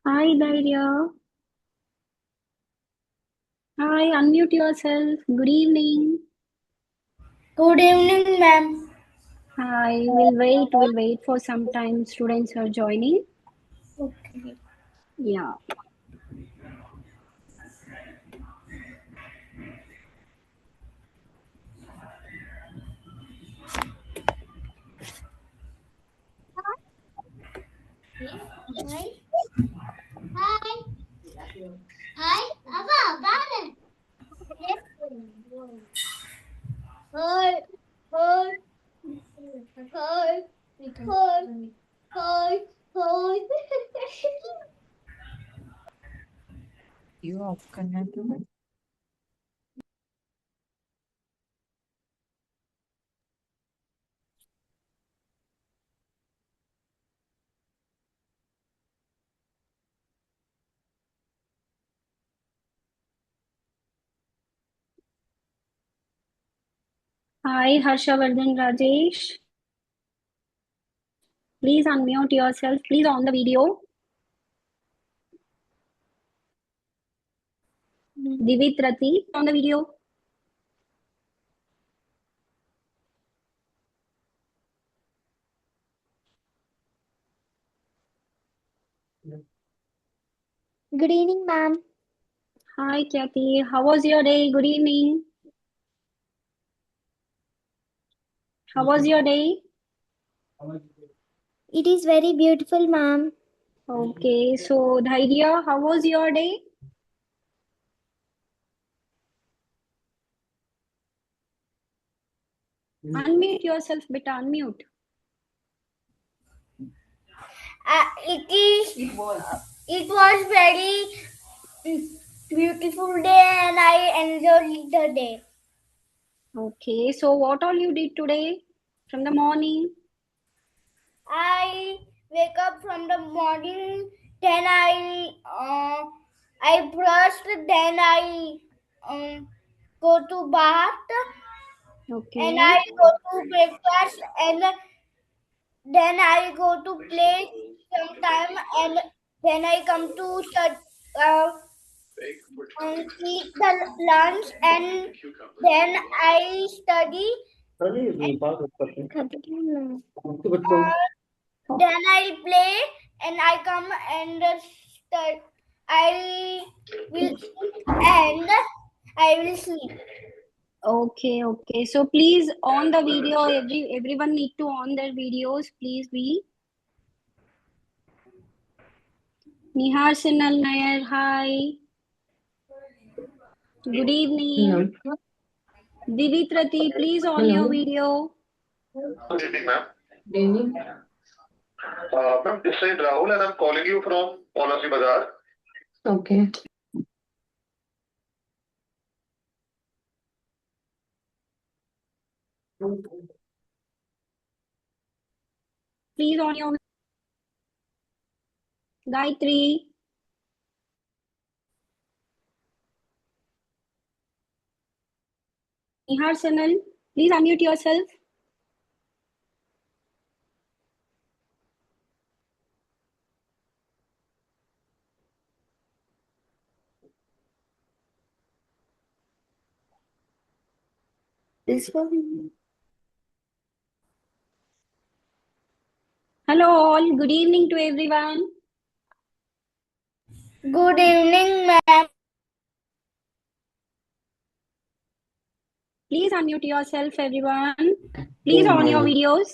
Hi, Daria. Hi, unmute yourself. Good evening. Good evening, ma'am. Hi, we'll wait for some time. Students are joining. Okay. Yeah. Hi. Hi. Hi. Abba, Baba. Yes. Hi. Hi. Hi. Hi. Hi. Hi. You off करना है तुम्हें Hi, Harshavardhan Rajesh. Please unmute yourself. Please on the video. Divit Rati on the video. Good evening, ma'am. Hi, Kathy. How was your day? Good evening. How was your day? It is very beautiful, ma'am. Okay, so Dhairya, how was your day? Unmute yourself, beta. Unmute. It was very beautiful day, and I enjoyed the day. Okay, so what all you did today from the morning? I wake up from the morning, then I brushed, then I go to bath, Okay. and I go to breakfast, and then I go to play sometime, and then I come to eat the lunch, and then I study. Then I play, and I come and I will and I will sleep. Okay. So please on the video, everyone need to on their videos. Please be. Nihar Sinal Nair, hi. Good evening. Divit Rati, please on your video. Good evening, ma'am. Ma'am, this is Rahul and I'm calling you from Policy Bazaar. Okay. Please on your Gayatri. Nihar Sinal, please unmute yourself. This one. Hello all, good evening to everyone. Good evening, ma'am. Please unmute yourself, everyone. Please on your videos.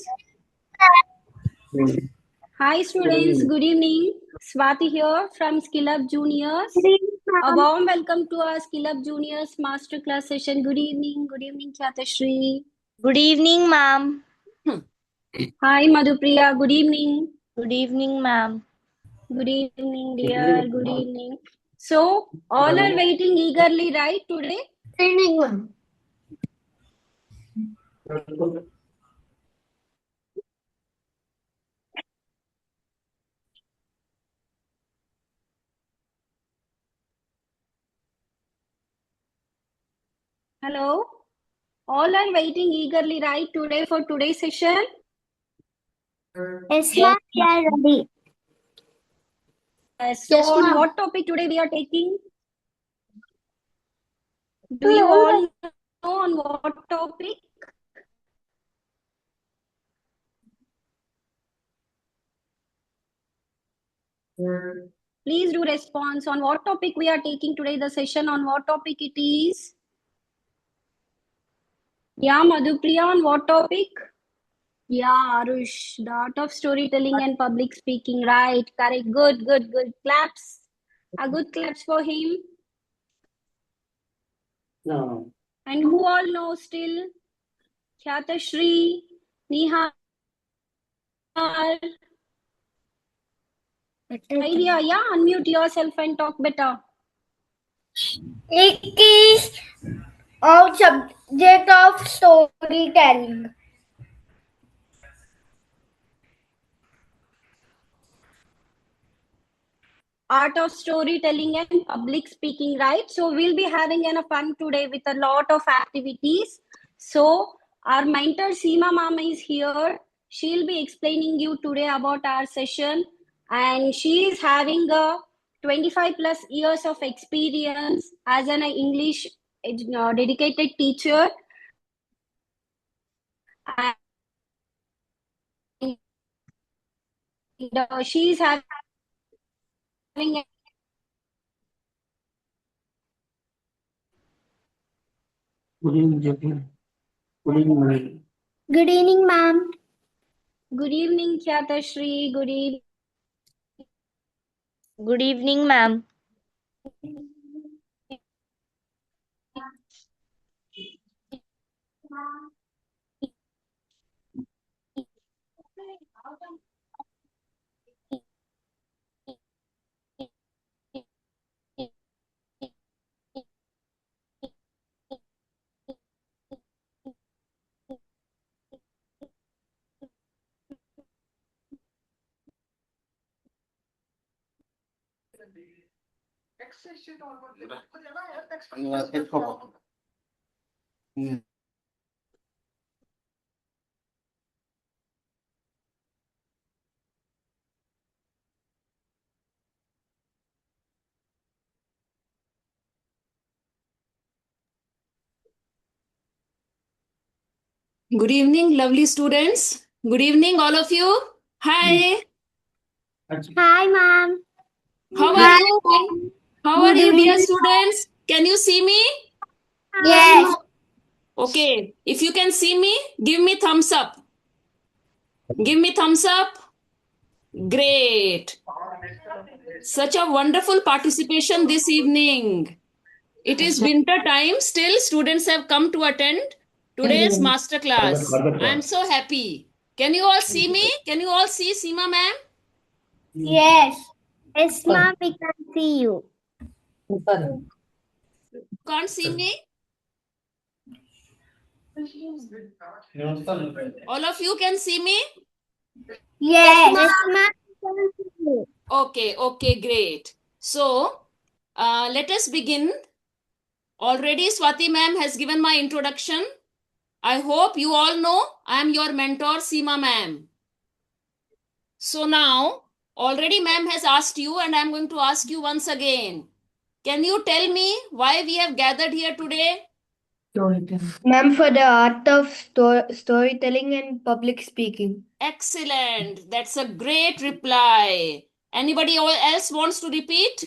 Hi, students. Good evening. Swati here from Skill Up Juniors. A warm welcome to our Skill Up Juniors Masterclass session. Good evening. Good evening, Khyatashri. Good evening, ma'am. Hi, Madhupriya. Good evening. Good evening, ma'am. Good evening, dear. Good evening. So, all are waiting eagerly, right, today? Good evening, ma'am. Hello? All are waiting eagerly, right, today for today's session? Yes, ma'am. We are ready. So, Yes, on ma'am. what topic today we are taking? Do you all know on what topic? Please do response on what topic we are taking today, the session on what topic it is. Yeah, Madhupriya, on what topic? Yeah, Arush, the art of storytelling and public speaking. Right, correct. Good, good, good. Claps. A good claps for him. No. And who all know still? Khyatashri, Nihal, idea. Yeah, unmute yourself and talk better. It is our subject of storytelling. Art of storytelling and public speaking, right? So we'll be having a fun today with a lot of activities. So our mentor Seema Mama is here. She'll be explaining you today about our session, and she is having a 25 plus years of experience as an English dedicated teacher. And she's having a Good evening, Jatin. Good evening. Good evening, ma'am. good evening, Khyatashri. Good evening. Good evening, ma'am. Good evening, lovely students. Good evening, all of you. Hi. Hi, ma'am. How are you? How are you, dear students? Can you see me? Yes. Okay. If you can see me, give me thumbs up. Give me thumbs up. Great. Such a wonderful participation this evening. It is winter time. Still, students have come to attend today's master class. I am so happy. Can you all see me? Can you all see Seema ma'am? Yes. Yes, ma'am. We can see you. Can't see me? All of you can see me? Yes. Yes, ma'am. We can see you. Okay, great. So, let us begin. Already Swati ma'am has given my introduction. I hope you all know I am your mentor, Seema ma'am. So now, already ma'am has asked you and I am going to ask you once again. Can you tell me why we have gathered here today? Ma'am, for the art of storytelling and public speaking. Excellent. That's a great reply. Anybody else wants to repeat?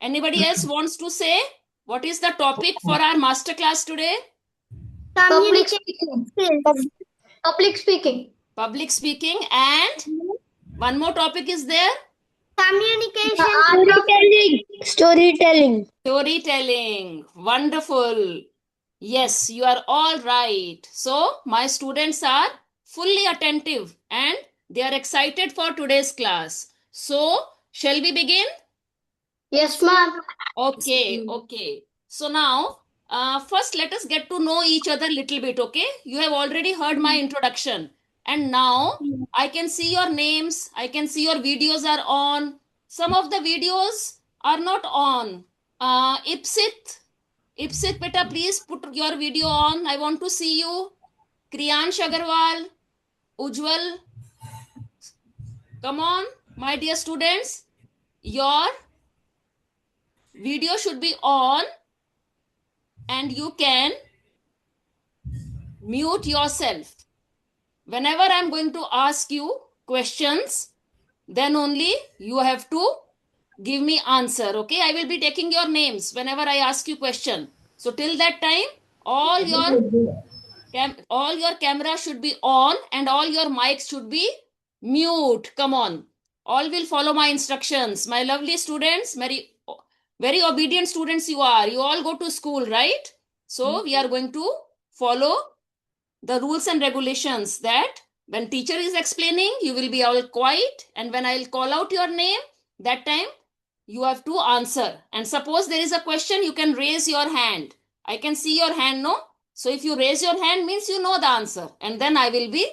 Anybody else wants to say what is the topic for our master class today? Communication skills. Public speaking. Public speaking, and one more topic is there. Communication. Storytelling. Storytelling. Wonderful. Yes, you are all right. So, my students are fully attentive and they are excited for today's class. So, shall we begin? Yes, ma'am. Okay, okay. So now, first let us get to know each other little bit, okay? You have already heard my introduction. And now, I can see your names. I can see your videos are on. Some of the videos are not on. Ipsit, beta, please put your video on. I want to see you. Kriyansh Agarwal, Ujjwal. Come on, my dear students. Your video should be on and you can mute yourself. Whenever I'm going to ask you questions, then only you have to give me answer, okay? I will be taking your names whenever I ask you question. So till that time, all your camera should be on and all your mics should be mute. Come on. All will follow my instructions. My lovely students, very obedient students you are. You all go to school, right? So we are going to follow the rules and regulations that when teacher is explaining, you will be all quiet. And when I'll call out your name, that time you have to answer. And suppose there is a question, you can raise your hand. I can see your hand, no? So if you raise your hand means you know the answer. And then I will be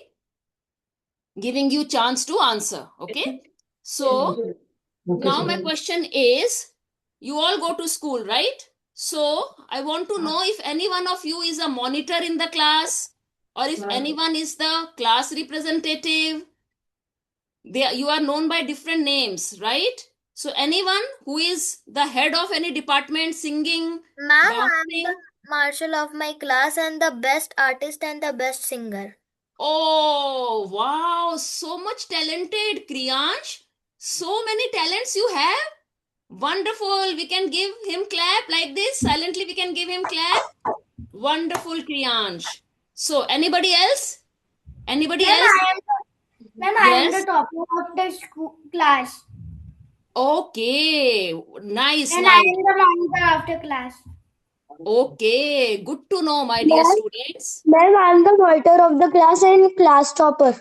giving you chance to answer, okay? So now my question is, you all go to school, right? So I want to know if any one of you is a monitor in the class or if anyone is the class representative. You are known by different names, right? So anyone who is the head of any department, singing, Ma'am, I'm dancing. the marshal of my class and the best artist and the best singer. Oh, wow. So much talented, Kriyansh. So many talents you have. Wonderful. We can give him clap like this. Silently we can give him clap. Wonderful, Kriyansh. So anybody else? Anybody else? Ma'am, I am the topper of the school class. Okay. Nice, And nice. I am the monitor after class. Okay. Good to know, my dear students. Ma'am, I'm the monitor of the class and class topper.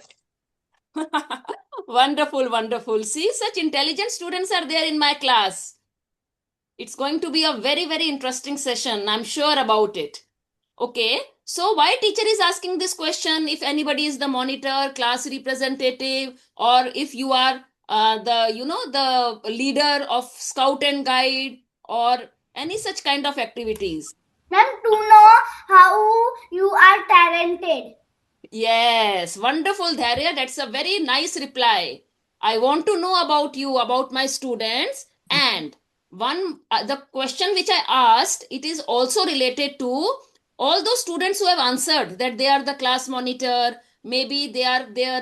Wonderful, wonderful. See, such intelligent students are there in my class. It's going to be a very, very interesting session. I'm sure about it. Okay. So why teacher is asking this question? If anybody is the monitor, class representative, or if you are the leader of scout and guide or any such kind of activities. Ma'am, to know how you are talented. Yes, wonderful, Dharya. That's a very nice reply. I want to know about you, about my students. And the question which I asked, it is also related to all those students who have answered that they are the class monitor, maybe they are their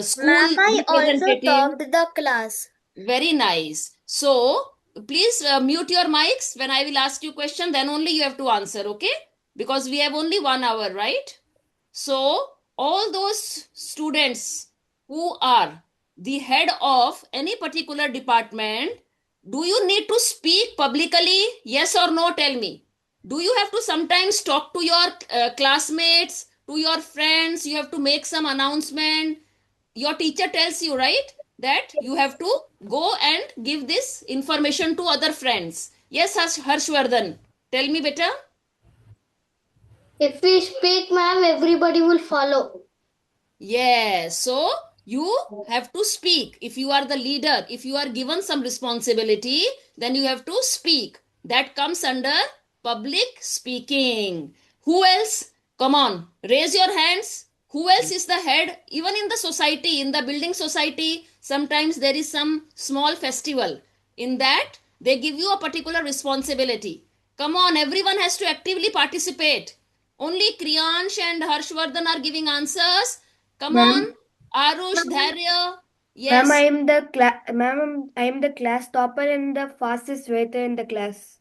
school Ma'am, I also representative. topped the class. Very nice. So, please mute your mics when I will ask you question, then only you have to answer, okay? Because we have only 1 hour, right? So, all those students who are the head of any particular department, do you need to speak publicly? Yes or no? Tell me. Do you have to sometimes talk to your classmates, to your friends? You have to make some announcement. Your teacher tells you, right, that you have to go and give this information to other friends. Yes, Harshvardhan. Tell me, beta. If we speak, ma'am, everybody will follow. Yes. So you have to speak. If you are the leader, if you are given some responsibility, then you have to speak. That comes under public speaking. Who else? Come on, raise your hands. Who else is the head? Even in the society, in the building society, sometimes there is some small festival. In that, they give you a particular responsibility. Come on, everyone has to actively participate. Only Kriyansh and Harshvardhan are giving answers. Come on, Arush, Dharya, Yes. Ma'am, I am the class topper and the fastest waiter in the class.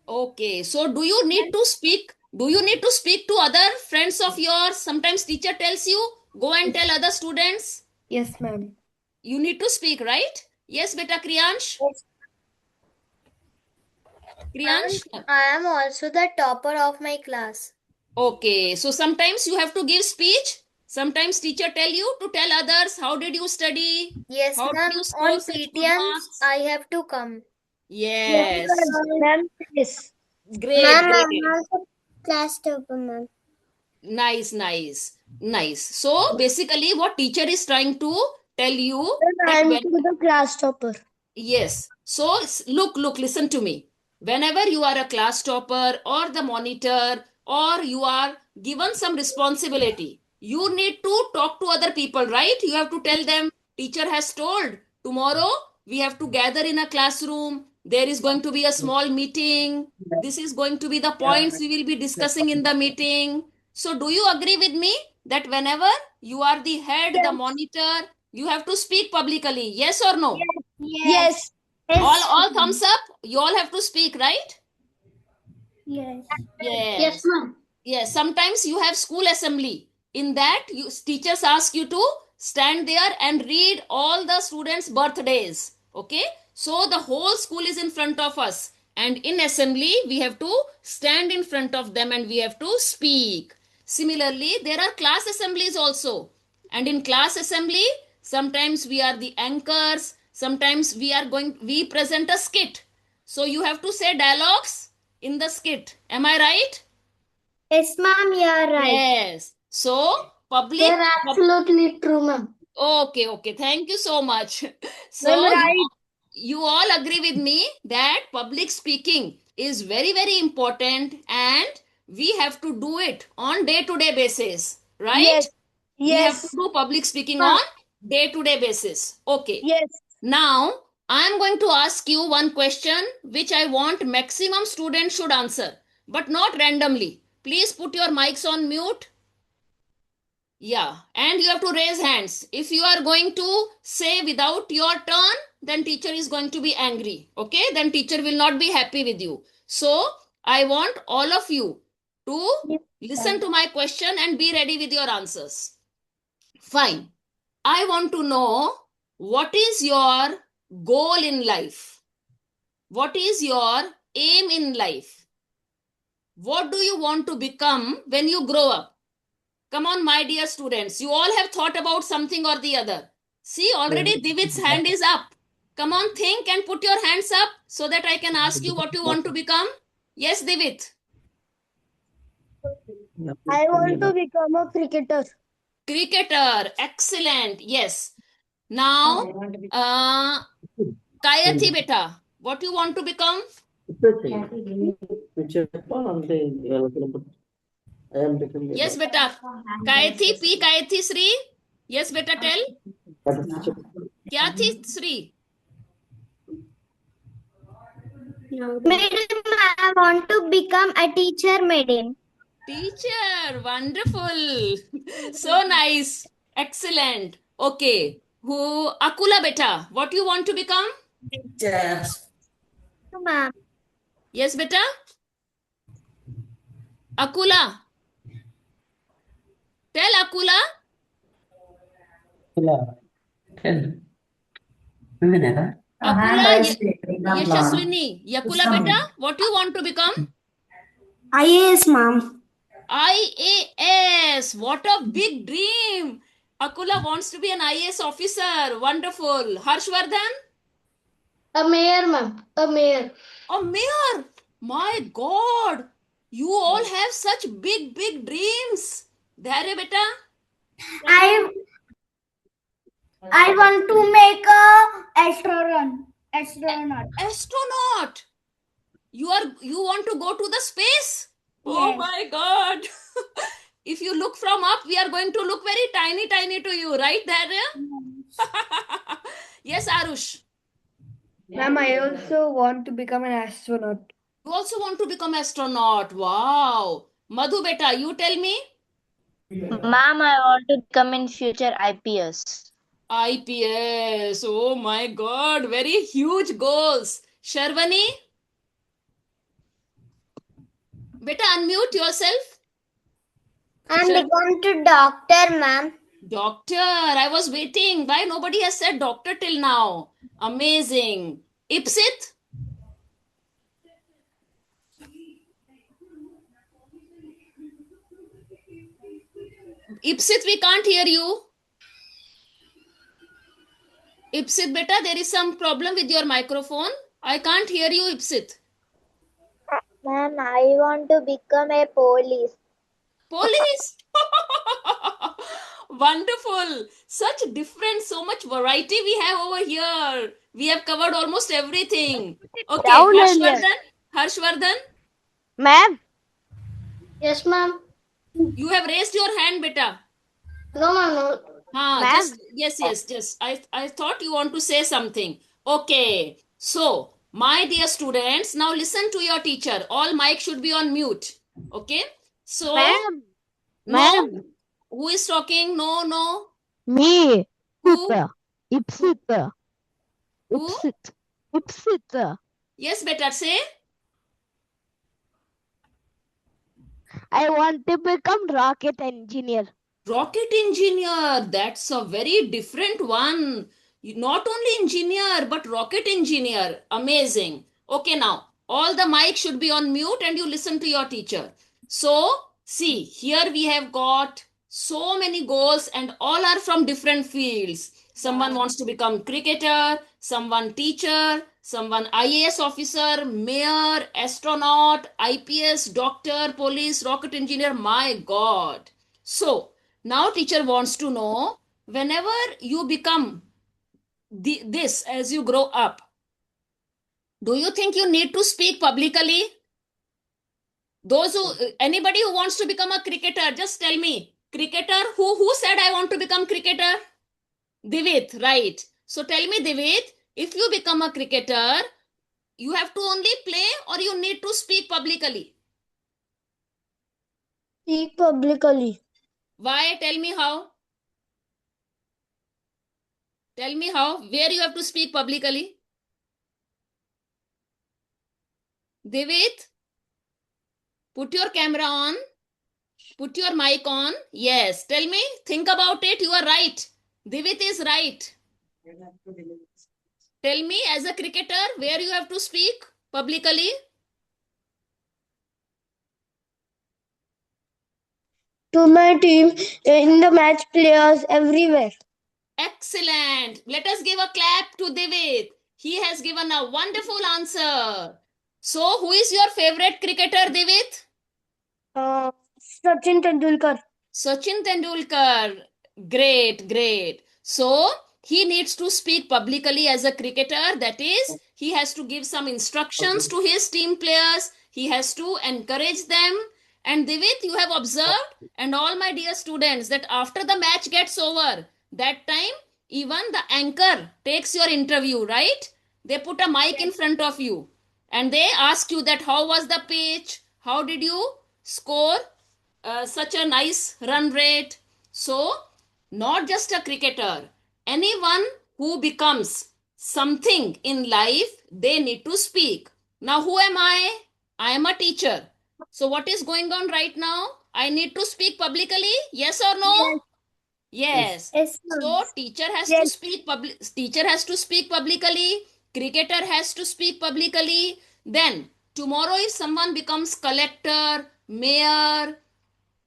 Okay. So do you need to speak? Do you need to speak to other friends of yours? Sometimes teacher tells you, go and tell other students. Yes, ma'am. You need to speak, right? Yes, beta Kriyansh. Kriyansh. I am also the topper of my class. Okay. So sometimes you have to give speech. Sometimes teacher tell you to tell others how did you study? Yes, How did ma'am. you score On such good PTMs, marks? I have to come. Yes. Ma'am, yes. Great, Ma'am, great. I'm also class topper, ma'am. Nice, nice, nice. So basically, what teacher is trying to tell you that I'm when the class topper. yes. So look, listen to me. Whenever you are a class topper or the monitor or you are given some responsibility, you need to talk to other people, right? You have to tell them, teacher has told, tomorrow we have to gather in a classroom. There is going to be a small meeting. This is going to be the points we will be discussing in the meeting. So do you agree with me that whenever you are the head, the monitor, you have to speak publicly? Yes or no? Yes. All thumbs up. You all have to speak, right? Yes. Yes. ma'am. Yes. Sometimes you have school assembly. In that, teachers ask you to stand there and read all the students' birthdays. Okay. So the whole school is in front of us. And in assembly, we have to stand in front of them and we have to speak. Similarly, there are class assemblies also. And in class assembly, sometimes we are the anchors. Sometimes we present a skit. So you have to say dialogues in the skit. Am I right? Yes, ma'am, you are right. Yes. So public. You're absolutely true, ma'am. Okay. Thank you so much. So Ma'am, right. you all agree with me that public speaking is very, very important and we have to do it on day-to-day basis, right? Yes. We have to Yes. do public speaking Ma'am. on day-to-day basis. Okay. Yes. Now, I am going to ask you one question which I want maximum students should answer, but not randomly. Please put your mics on mute. Yeah, and you have to raise hands. If you are going to say without your turn, then teacher is going to be angry. Okay, then teacher will not be happy with you. So, I want all of you to listen to my question and be ready with your answers. Fine. I want to know what is your goal in life? What is your aim in life? What do you want to become when you grow up? Come on, my dear students. You all have thought about something or the other. See, already Divit's hand is up. Come on, think and put your hands up so that I can ask you what you want to become. Yes, Divit. I want to become a cricketer. Cricketer. Excellent. Yes. Now, Kayathi beta, what you want to become? Yes, beta. Kayathi, P. Kayathi Sri. Yes, beta, tell. Kya thi Sri? Madam, I want to become a teacher, madam. Teacher, wonderful. So nice. Excellent. Okay. Who? Akula beta, what you want to become? Ma'am. Yes, beta. Akula. Tell Akula. Akula, Yashaswini. Yakula beta, what you want to become? IAS, ma'am. IAS. What a big dream. Akula wants to be an IAS officer. Wonderful. Harshvardhan? A mayor, ma'am. A mayor. A mayor. My God. You all have such big, big dreams. Dharya beta? I want to make a astronaut. Astronaut. You want to go to the space? Oh Yes. my God. If you look from up, we are going to look very tiny to you, right, Dharya? Yes, Arush. Ma'am, I also want to become an astronaut. You also want to become astronaut. Wow. Madhu beta, you tell me. Ma'am, I want to become in future IPS. IPS. Oh my God, very huge goals. Sharvani, beta unmute yourself. I'm Shar- become to doctor, ma'am. Doctor, I was waiting. Why nobody has said doctor till now? Amazing. Ipsit? Ipsit, we can't hear you. Ipsit, beta, there is some problem with your microphone. I can't hear you, Ipsit. Ma'am, I want to become a police. Police. Wonderful. Such different, so much variety we have over here. We have covered almost everything. Okay, Rahul earlier. Harshvardhan. Harshvardhan, Ma'am, Yes, ma'am. you have raised your hand, beta. No, ma'am, no. Ma'am. Just yes. I thought you want to say something. Okay. So, my dear students, now listen to your teacher. All mic should be on mute. Okay? So, Ma'am. no. Ma'am. Who is talking? No, no. Me. Who? Ipsit. Who? Ipsit. Yes, better say. I want to become rocket engineer. Rocket engineer. That's a very different one. Not only engineer, but rocket engineer. Amazing. Okay, now all the mic should be on mute and you listen to your teacher. So, see, here we have got so many goals and all are from different fields. Someone wants to become cricketer, someone teacher, someone IAS officer, mayor, astronaut, IPS, doctor, police, rocket engineer. My God. So, now teacher wants to know, whenever you become this as you grow up, do you think you need to speak publicly? Anybody who wants to become a cricketer, just tell me. Cricketer, who said I want to become cricketer? Divit, right. So tell me, Divit, if you become a cricketer, you have to only play or you need to speak publicly? Speak publicly. Why? Tell me how. Tell me how. Where you have to speak publicly? Divit, put your camera on. Put your mic on. Yes. Tell me. Think about it. You are right. Divit is right. Tell me, as a cricketer, where you have to speak publicly? To my team, in the match players everywhere. Excellent. Let us give a clap to Divit. He has given a wonderful answer. So, who is your favorite cricketer, Divit? Sachin Tendulkar. Sachin Tendulkar. Great, great. So, he needs to speak publicly as a cricketer. That is, he has to give some instructions to his team players. He has to encourage them. And Divit, you have observed, and all my dear students, that after the match gets over, that time, even the anchor takes your interview, right? They put a mic in front of you and they ask you that how was the pitch? How did you score such a nice run rate? So, not just a cricketer, anyone who becomes something in life, they need to speak. Now, who am I? I am a teacher. So, what is going on right now? I need to speak publicly? Yes or no? Yes. Yes, So, teacher has to speak publicly. Cricketer has to speak publicly. Then, tomorrow, if someone becomes collector, mayor,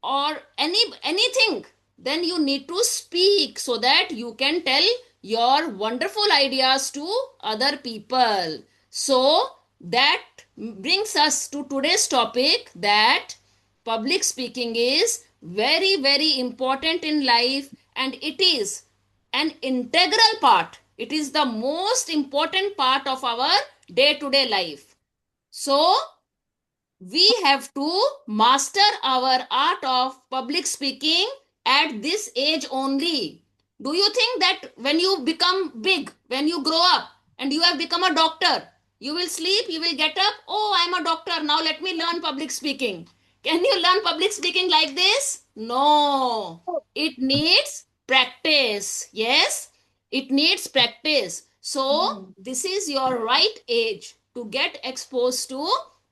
or anything, then you need to speak so that you can tell your wonderful ideas to other people. So that brings us to today's topic, that public speaking is very, very important in life, and it is an integral part. It is the most important part of our day-to-day life. So we have to master our art of public speaking at this age only. Do you think that when you become big, when you grow up and you have become a doctor, you will sleep, you will get up, oh, I'm a doctor, now let me learn public speaking? Can you learn public speaking like this? No. It needs practice. Yes. It needs practice. So this is your right age to get exposed to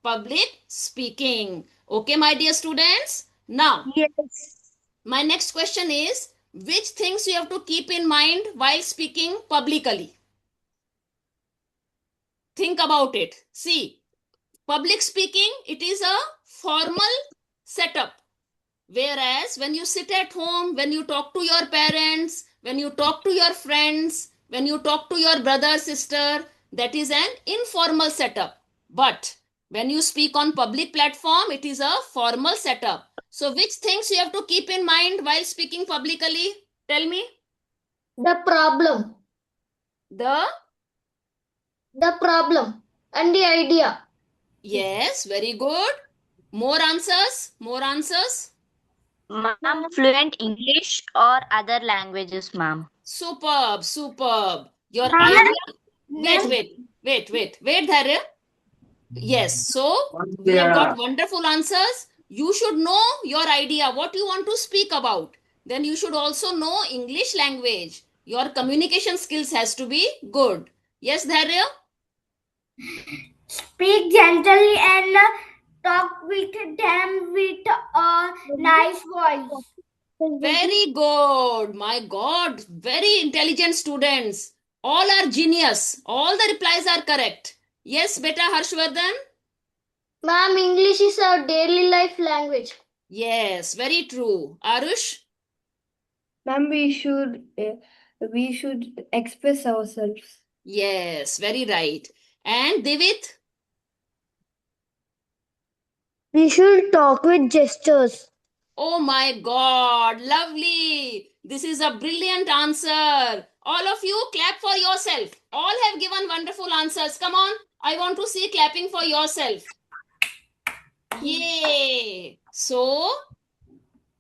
public speaking. Okay, my dear students. Now, Yes. my next question is, which things you have to keep in mind while speaking publicly? Think about it. See, public speaking, it is a formal setup. Whereas when you sit at home, when you talk to your parents, when you talk to your friends, when you talk to your brother, sister, that is an informal setup. But when you speak on public platform, it is a formal setup. So which things you have to keep in mind while speaking publicly? Tell me. The problem. The The problem and the idea. Yes, very good. More answers. More answers. Ma'am, fluent English or other languages, ma'am? Superb, superb. Your idea. Wait, Dharya. Yes, so we have got wonderful answers. You should know your idea, what you want to speak about. Then you should also know English language. Your communication skills has to be good. Yes, Dharya? Speak gently and talk with them with a nice voice. Very good. My God, very intelligent students. All are genius. All the replies are correct. Yes, beta Harshvardhan? Ma'am, English is our daily life language. Yes, very true. Arush? Ma'am, we should express ourselves. Yes, very right. And Divit? We should talk with gestures. Oh my God, lovely. This is a brilliant answer. All of you clap for yourself. All have given wonderful answers. Come on, I want to see clapping for yourself. Yay. So,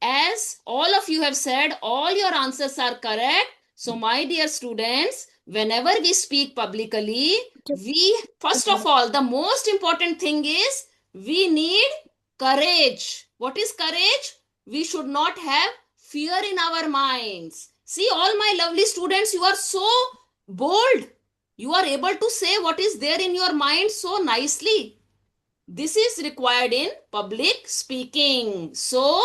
as all of you have said, all your answers are correct. So, my dear students, whenever we speak publicly, first of all, the most important thing is we need courage. What is courage? We should not have fear in our minds. See, all my lovely students, you are so bold. You are able to say what is there in your mind so nicely. This is required in public speaking. So,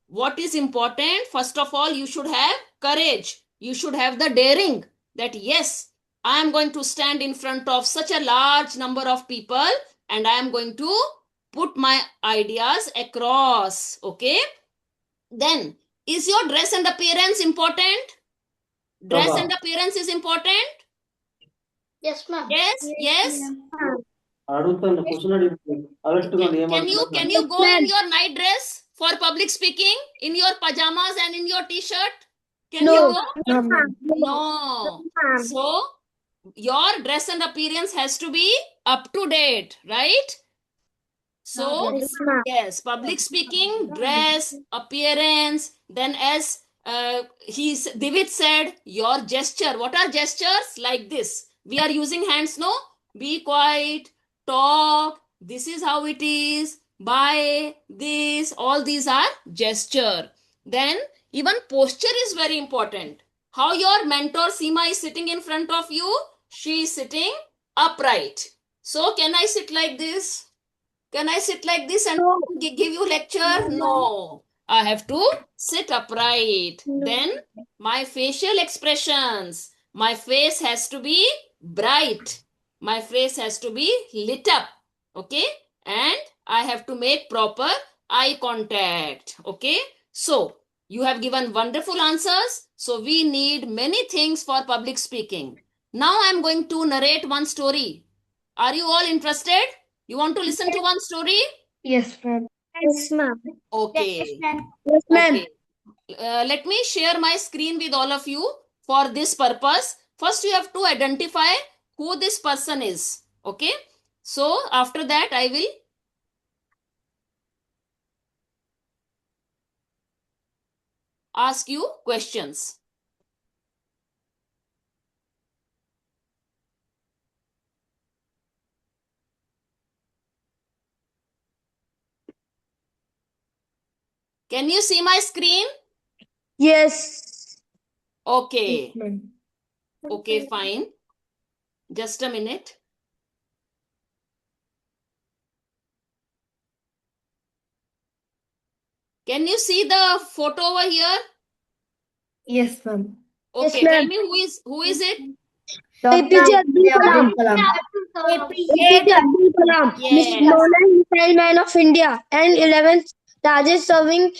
what is important? First of all, you should have courage. You should have the daring that yes, I am going to stand in front of such a large number of people and I am going to put my ideas across. Okay. Then, is your dress and appearance important? Dress and appearance is important? Yes, ma'am. Yes. అడుగుతాను question అడుగుతాను అలర్ట్గా Can you go in your night dress for public speaking? In your pajamas and in your t-shirt? Can you go? No. So, your dress and appearance has to be up to date, right? So, yes, public speaking, dress, appearance, then as Divit said, your gesture. What are gestures? Like this. We are using hands, no? Be quiet, talk, this is how it is, bye, this, all these are gesture. Then even posture is very important. How your mentor Seema is sitting in front of you, she is sitting upright. So can I sit like this? Can I sit like this and give you lecture? No. I have to sit upright. Then my facial expressions. My face has to be bright. My face has to be lit up. Okay. And I have to make proper eye contact. Okay. So, you have given wonderful answers. So, we need many things for public speaking. Now, I am going to narrate one story. Are you all interested? You want to listen to one story? Yes, ma'am. Yes, ma'am. Okay. Yes, ma'am. Okay. Let me share my screen with all of you for this purpose. First, you have to identify who this person is. Okay. So, after that, I will ask you questions. Can you see my screen? Yes. Okay. Ma'am. Okay, fine. Just a minute. Can you see the photo over here? Yes, ma'am. Okay, tell me who is it? Dr. Abdul Kalam. APJ Abdul Kalam, Yes. known as Missile Man of India and 11th largest serving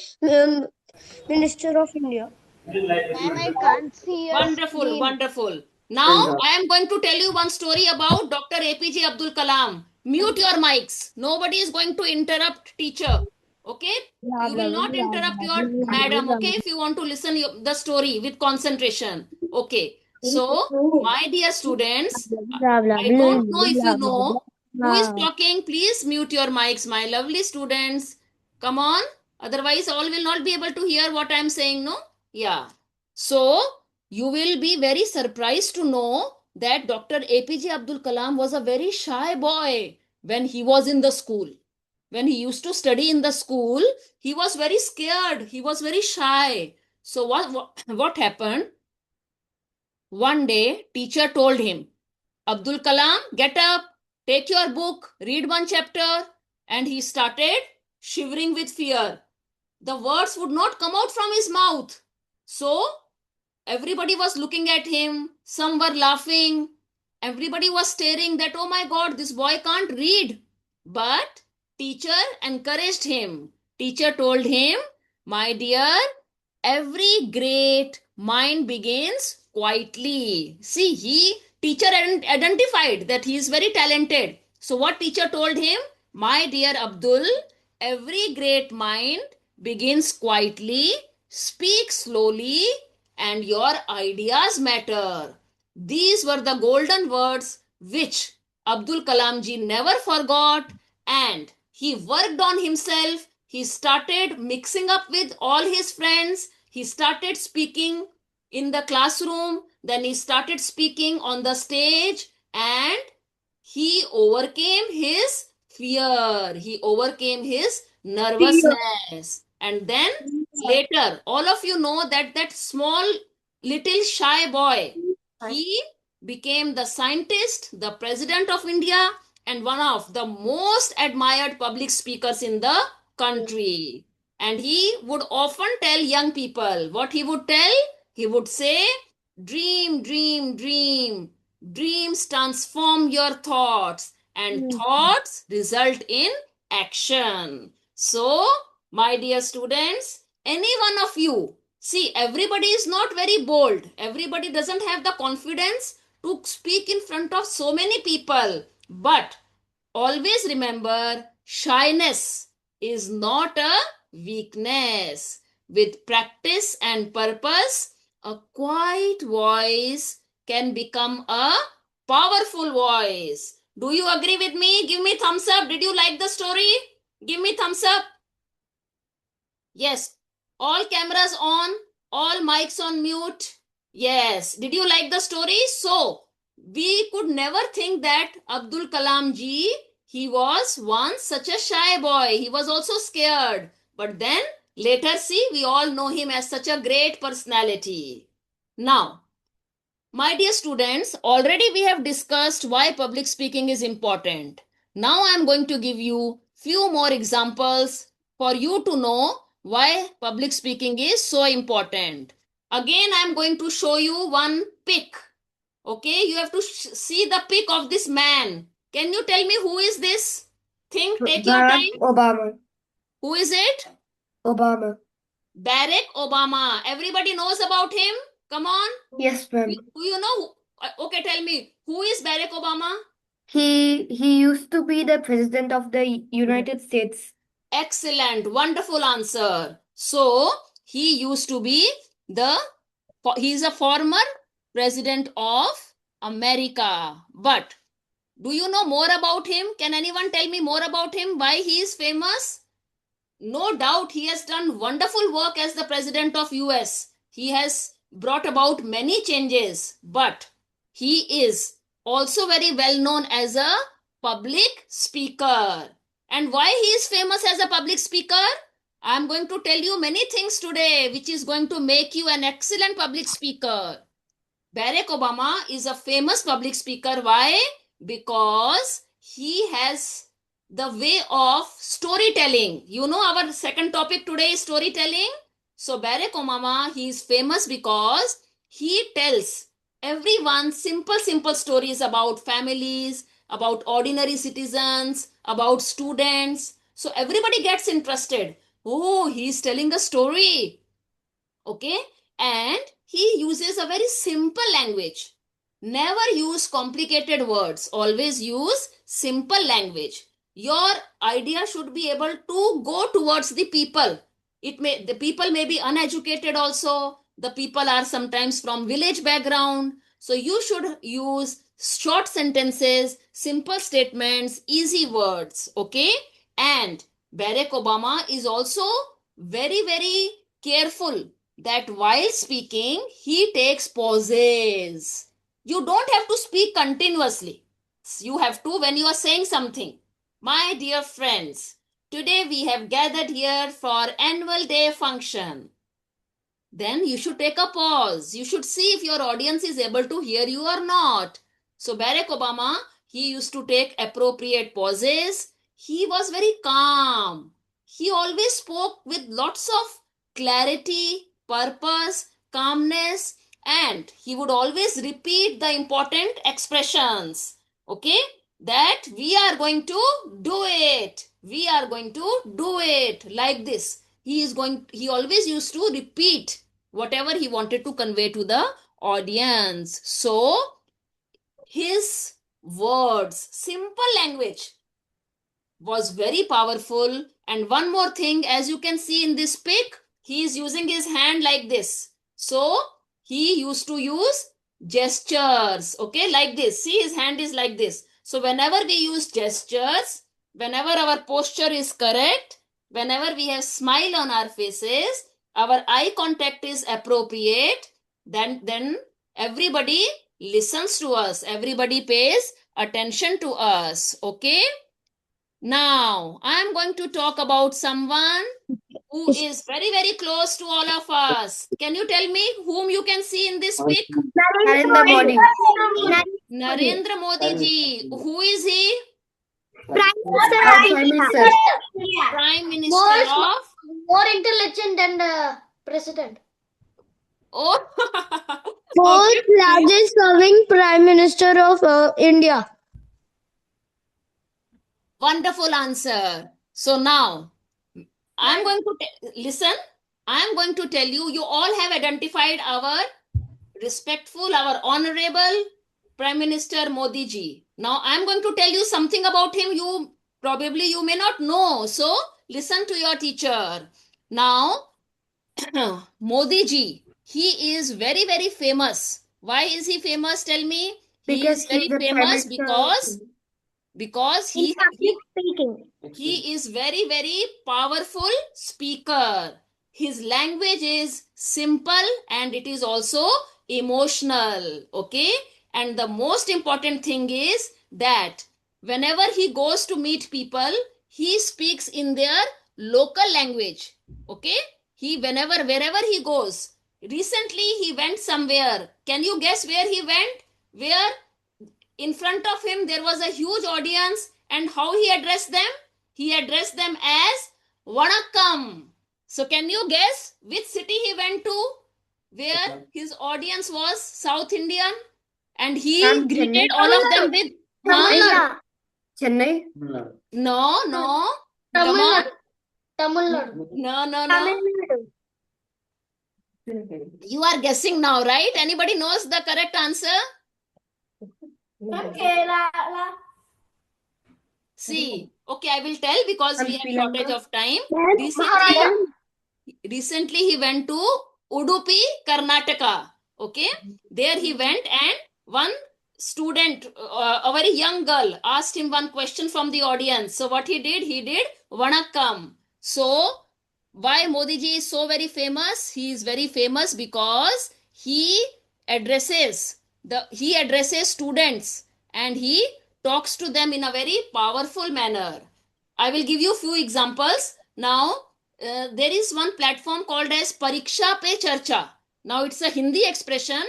Minister of India. Ma'am, I can't see your Wonderful, screen. wonderful. Now, I am going to tell you one story about Dr. APJ Abdul Kalam. Mute your mics. Nobody is going to interrupt teacher. Okay? You will not interrupt your madam, okay? If you want to listen the story with concentration. Okay. So, my dear students, I don't know if you know who is talking. Please mute your mics, my lovely students. Come on. Otherwise, all will not be able to hear what I am saying, no? Yeah. So, you will be very surprised to know that Dr. APJ Abdul Kalam was a very shy boy when he was in the school. When he used to study in the school, he was very scared. He was very shy. So, what happened? One day, teacher told him, Abdul Kalam, get up, take your book, read one chapter. And he started shivering with fear. The words would not come out from his mouth. So, everybody was looking at him. Some were laughing. Everybody was staring that, oh my God, this boy can't read. But teacher encouraged him. Teacher told him, my dear, every great mind begins quietly. See, teacher identified that he is very talented. So what teacher told him? My dear Abdul, every great mind begins quietly, speak slowly, and your ideas matter. These were the golden words which Abdul Kalam ji never forgot, and he worked on himself. He started mixing up with all his friends. He started speaking in the classroom. Then he started speaking on the stage, and he overcame his fear. He overcame his nervousness. And then later, all of you know that that small little shy boy, he became the scientist, the president of India, and one of the most admired public speakers in the country. And he would often tell young people, what he would tell? He would say, dream, dream, dream. Dreams transform your thoughts, and thoughts result in action. So, my dear students, any one of you, see, everybody is not very bold. Everybody doesn't have the confidence to speak in front of so many people. But always remember, shyness is not a weakness. With practice and purpose, a quiet voice can become a powerful voice. Do you agree with me? Give me thumbs up. Did you like the story? Give me thumbs up. Yes. All cameras on, all mics on mute. Yes. Did you like the story? So, we could never think that Abdul Kalam ji, he was once such a shy boy. He was also scared. But then, later see, we all know him as such a great personality. Now, my dear students, already we have discussed why public speaking is important. Now I am going to give you few more examples for you to know why public speaking is so important. Again, I am going to show you one pic. Okay, you have to see the pic of this man. Can you tell me who is this? Think, take your Barack time. Obama. Who is it? Obama. Barack Obama. Everybody knows about him? Come on. Yes, ma'am. Do you know? Okay, tell me, who is Barack Obama? He used to be the president of the United States. Excellent, wonderful answer. So, he used to be he is a former president of America. But, do you know more about him? Can anyone tell me more about him? Why he is famous? No doubt he has done wonderful work as the president of US. He has brought about many changes, but he is also very well known as a public speaker. And why he is famous as a public speaker? I am going to tell you many things today which is going to make you an excellent public speaker. Barack Obama is a famous public speaker. Why? Because he has the way of storytelling. You know, our second topic today is storytelling. So Barack Obama, he is famous because he tells everyone simple stories about families, about ordinary citizens, about students. So everybody gets interested. Oh, he's telling a story. Okay? And he uses a very simple language. Never use complicated words. Always use simple language. Your idea should be able to go towards the people. The people may be uneducated also. The people are sometimes from village background. So you should use short sentences, simple statements, easy words. Okay? And Barack Obama is also very careful that while speaking, he takes pauses. You don't have to speak continuously. You have to when you are saying something. My dear friends, today we have gathered here for annual day function. Then you should take a pause. You should see if your audience is able to hear you or not. So Barack Obama, he used to take appropriate pauses. He was very calm. He always spoke with lots of clarity, purpose, calmness, and he would always repeat the important expressions. Okay? That we are going to do it. We are going to do it like this. He always used to repeat whatever he wanted to convey to the audience. So, his words, simple language was very powerful. And one more thing, as you can see in this pic, he is using his hand like this. So, he used to use gestures, okay, like this. See, his hand is like this. So, whenever we use gestures, whenever our posture is correct, whenever we have smile on our faces, our eye contact is appropriate, then everybody listens to us. Everybody pays attention to us, okay? Now, I am going to talk about someone who is very close to all of us. Can you tell me whom you can see in this pic? Narendra Modi. Narendra Modi ji. Who is he? Prime Minister. Prime Minister of... More intelligent than the president. Oh, Fourth largest serving Prime Minister of India. wonderful answer. So now, I'm going to listen. I'm going to tell you, you all have identified our respectful, our honorable Prime Minister Modi ji. Now, I'm going to tell you something about him you may not know. So, listen to your teacher. Now, Modi ji, he is very famous. Why is he famous? Tell me. He is very famous because he is very powerful speaker. His language is simple and it is also emotional. Okay? And the most important thing is that whenever he goes to meet people, he speaks in their local language. Okay? Wherever he goes. Recently, he went somewhere. Can you guess where he went? Where in front of him there was a huge audience, and how he addressed them? He addressed them as Vanakkam. So can you guess which city he went to where his audience was South Indian? And he greeted all of them with Chennai. No. Come on. Tamil Nadu. No. You are guessing now, right? Anybody knows the correct answer? Kerala. See, okay, I will tell because we have shortage of time. Recently he went to Udupi, Karnataka. Okay, there he went and one student, a very young girl, asked him one question from the audience. So what he did Vanakkam. So why Modi ji is so very famous? He is very famous because he addresses students and he talks to them in a very powerful manner. I will give you a few examples. Now, there is one platform called as Pariksha Pe Charcha. Now, it's a Hindi expression.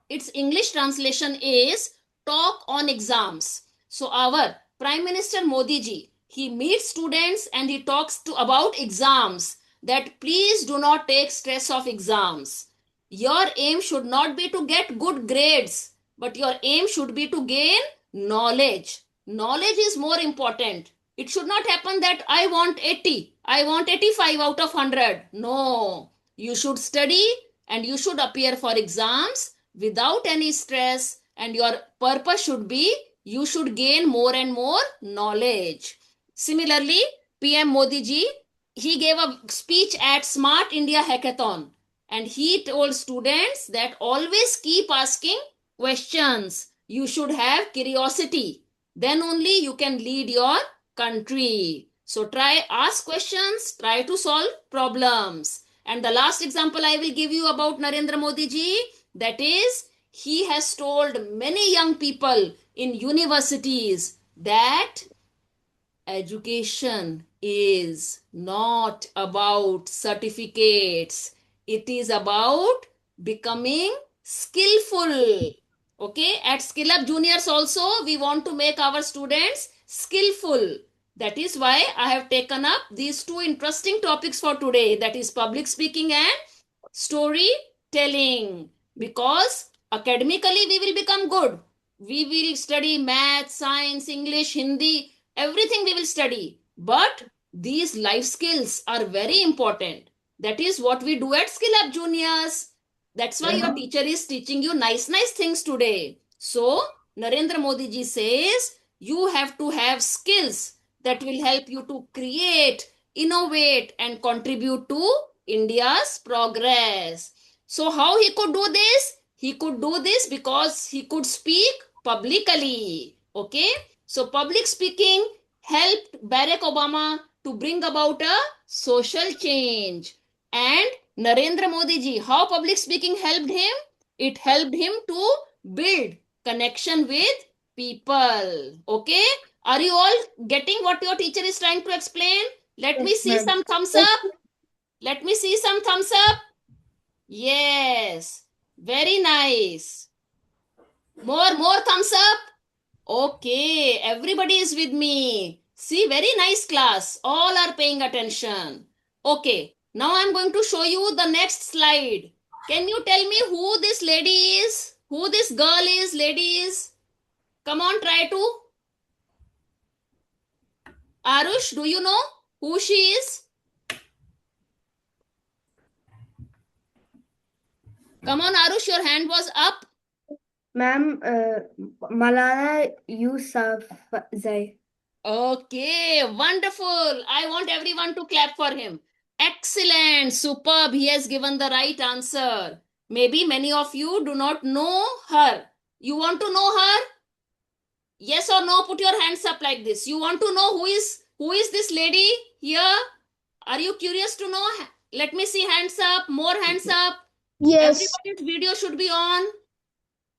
its English translation is Talk on Exams. So our Prime Minister Modi ji, he meets students and he talks about exams, that please do not take stress of exams. Your aim should not be to get good grades, but your aim should be to gain knowledge. Knowledge is more important. It should not happen that I want 80, I want 85 out of 100. No, you should study and you should appear for exams without any stress, and your purpose should be you should gain more and more knowledge. Similarly, PM Modi ji, he gave a speech at Smart India Hackathon, and he told students that always keep asking questions. You should have curiosity. Then only you can lead your country. So try, ask questions, try to solve problems. And the last example I will give you about Narendra Modi ji, that is, he has told many young people in universities that education is not about certificates. It is about becoming skillful. Okay, at Skill Up Juniors also, we want to make our students skillful. That is why I have taken up these two interesting topics for today, that is public speaking and storytelling. Because academically we will become good. We will study math, science, English, Hindi, everything we will study. But these life skills are very important. That is what we do at Skill Up Juniors. That's why your teacher is teaching you nice things today. So Narendra Modi ji says you have to have skills that will help you to create, innovate, and contribute to India's progress. So how he could do this? He could do this because he could speak publicly. Okay? So public speaking helped Barack Obama to bring about a social change. And Narendra Modi ji, how public speaking helped him? It helped him to build connection with people. Okay? Are you all getting what your teacher is trying to explain? Let me see some thumbs up. Let me see some thumbs up. Yes. Very nice. More thumbs up. Okay. Everybody is with me. See, very nice class. All are paying attention. Okay. Now I'm going to show you the next slide. Can you tell me who this lady is? Who this girl is, lady is? Come on, try to. Arush, do you know who she is? Come on, Arush, your hand was up. Ma'am, Malala Yousafzai. Okay, wonderful. I want everyone to clap for him. Excellent, superb. He has given the right answer. Maybe many of you do not know her. You want to know her? Yes or no? Put your hands up like this. You want to know who is this lady here? Are you curious to know? Let me see hands up. More hands up. Yes. Everybody's video should be on.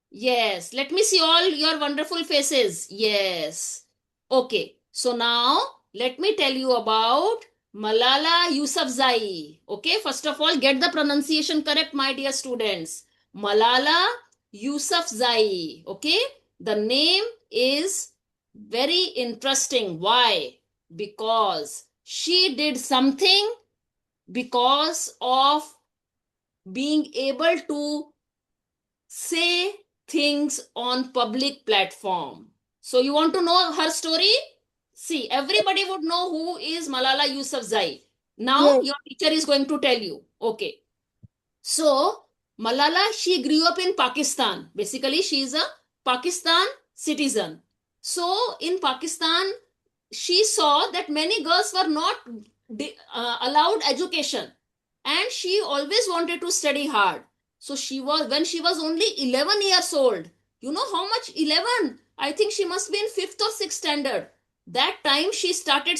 Yes. Let me see all your wonderful faces. Yes. Okay. So now let me tell you about Malala Yousafzai. Okay. First of all, get the pronunciation correct, my dear students. Malala Yousafzai. Okay. The name is very interesting. Why? Because she did something because of being able to say things on public platform. So you want to know her story? See, everybody would know who is Malala Yousafzai. Now your teacher is going to tell you. Okay. So Malala, she grew up in Pakistan. Basically, she is a Pakistan citizen. So in Pakistan, she saw that many girls were not allowed education, and she always wanted to study hard. So when she was only 11 years old, you know how much? 11. I think she must be in 5th or 6th standard. That time she started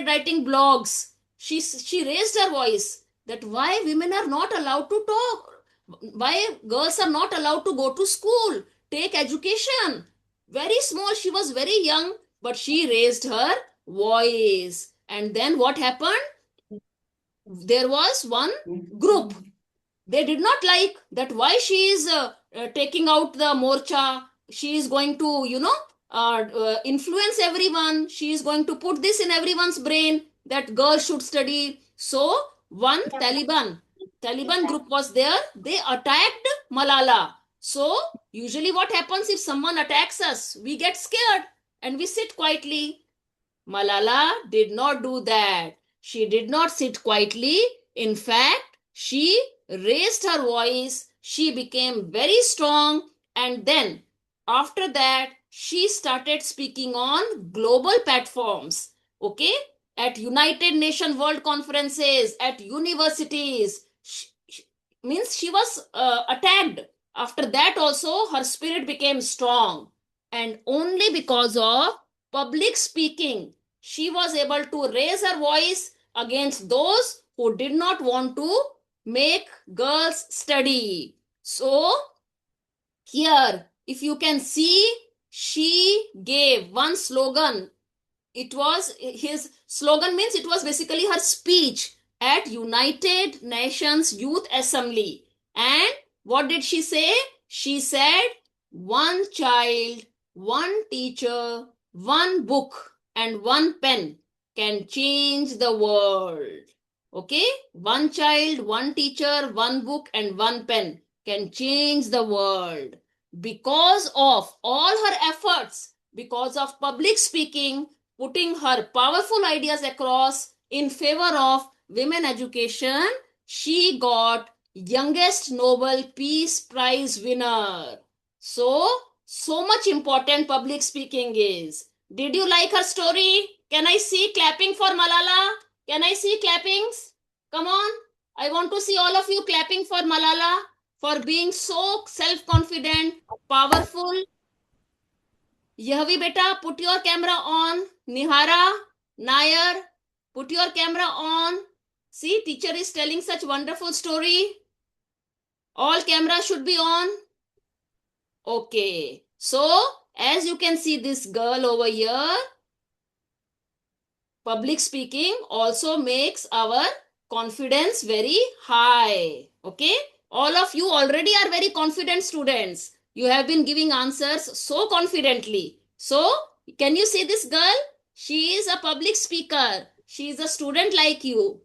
writing blogs. She raised her voice that why women are not allowed to talk, why girls are not allowed to go to school, take education. Very small, she was very young, but she raised her voice. And then what happened? There was one group They did not like that why she is taking out the morcha. She is going to, influence everyone. She is going to put this in everyone's brain that girls should study. So one Taliban group was there. They attacked Malala. So usually what happens if someone attacks us? We get scared and we sit quietly. Malala did not do that. She did not sit quietly. In fact, she raised her voice. She became very strong. And then, after that, she started speaking on global platforms. Okay? At United Nations World Conferences, at universities. Means she was attacked. After that, also, her spirit became strong. And only because of public speaking, she was able to raise her voice against those who did not want to make girls study. So, here, if you can see, she gave one slogan. It was his slogan, means it was basically her speech at United Nations Youth Assembly. And what did she say? She said, one child, one teacher, one book, and one pen can change the world. Okay? One child, one teacher, one book, and one pen can change the world. Because of all her efforts, because of public speaking, putting her powerful ideas across in favor of women education, she got youngest Nobel Peace Prize winner. So much important public speaking is. Did you like her story? Can I see clapping for Malala? Can I see clappings? Come on. I want to see all of you clapping for Malala for being so self-confident, powerful. Yahvi beta, put your camera on. Nihara, Nair, put your camera on. See, teacher is telling such wonderful story. All camera should be on. Okay. So, as you can see this girl over here, public speaking also makes our confidence very high. Okay. All of you already are very confident students. You have been giving answers so confidently. So, can you see this girl? She is a public speaker. She is a student like you.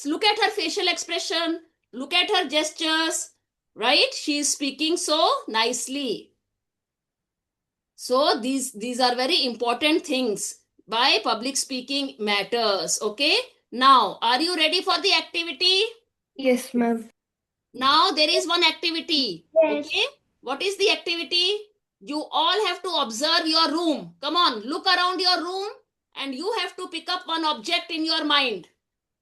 Look at her facial expression. Look at her gestures. Right? She is speaking so nicely. So, these are very important things. By public speaking matters. Okay? Now, are you ready for the activity? Yes, ma'am. Now there is one activity. Yes. Okay? What is the activity? You all have to observe your room. Come on, look around your room and you have to pick up one object in your mind.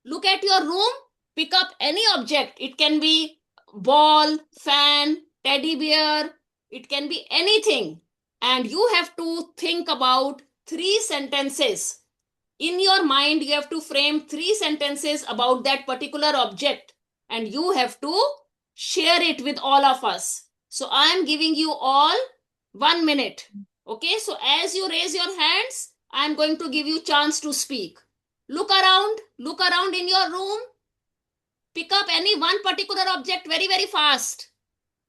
Look at your room, pick up any object. It can be ball, fan, teddy bear. It can be anything. And you have to think about 3 sentences. In your mind, you have to frame 3 sentences about that particular object. And you have to share it with all of us. So I am giving you all 1 minute. Okay, so as you raise your hands, I am going to give you chance to speak. Look around in your room. Pick up any one particular object very, very fast.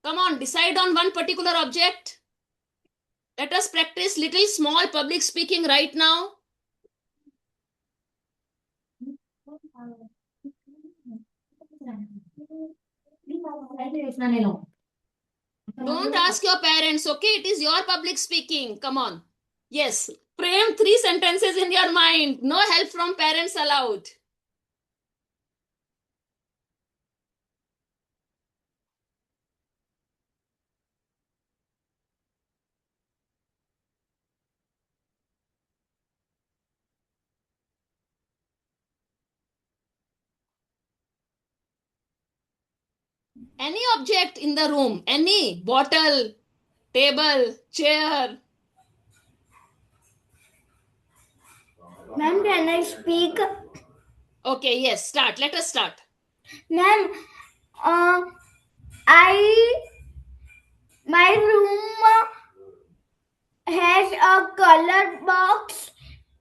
Come on, decide on one particular object. Let us practice little small public speaking right now. Don't ask your parents, okay? It is your public speaking. Come on. Yes. Frame 3 sentences in your mind. No help from parents allowed. Any object in the room. Any bottle, table, chair. Ma'am, can I speak? Okay, yes. Start. Let us start. Ma'am, my room has a color box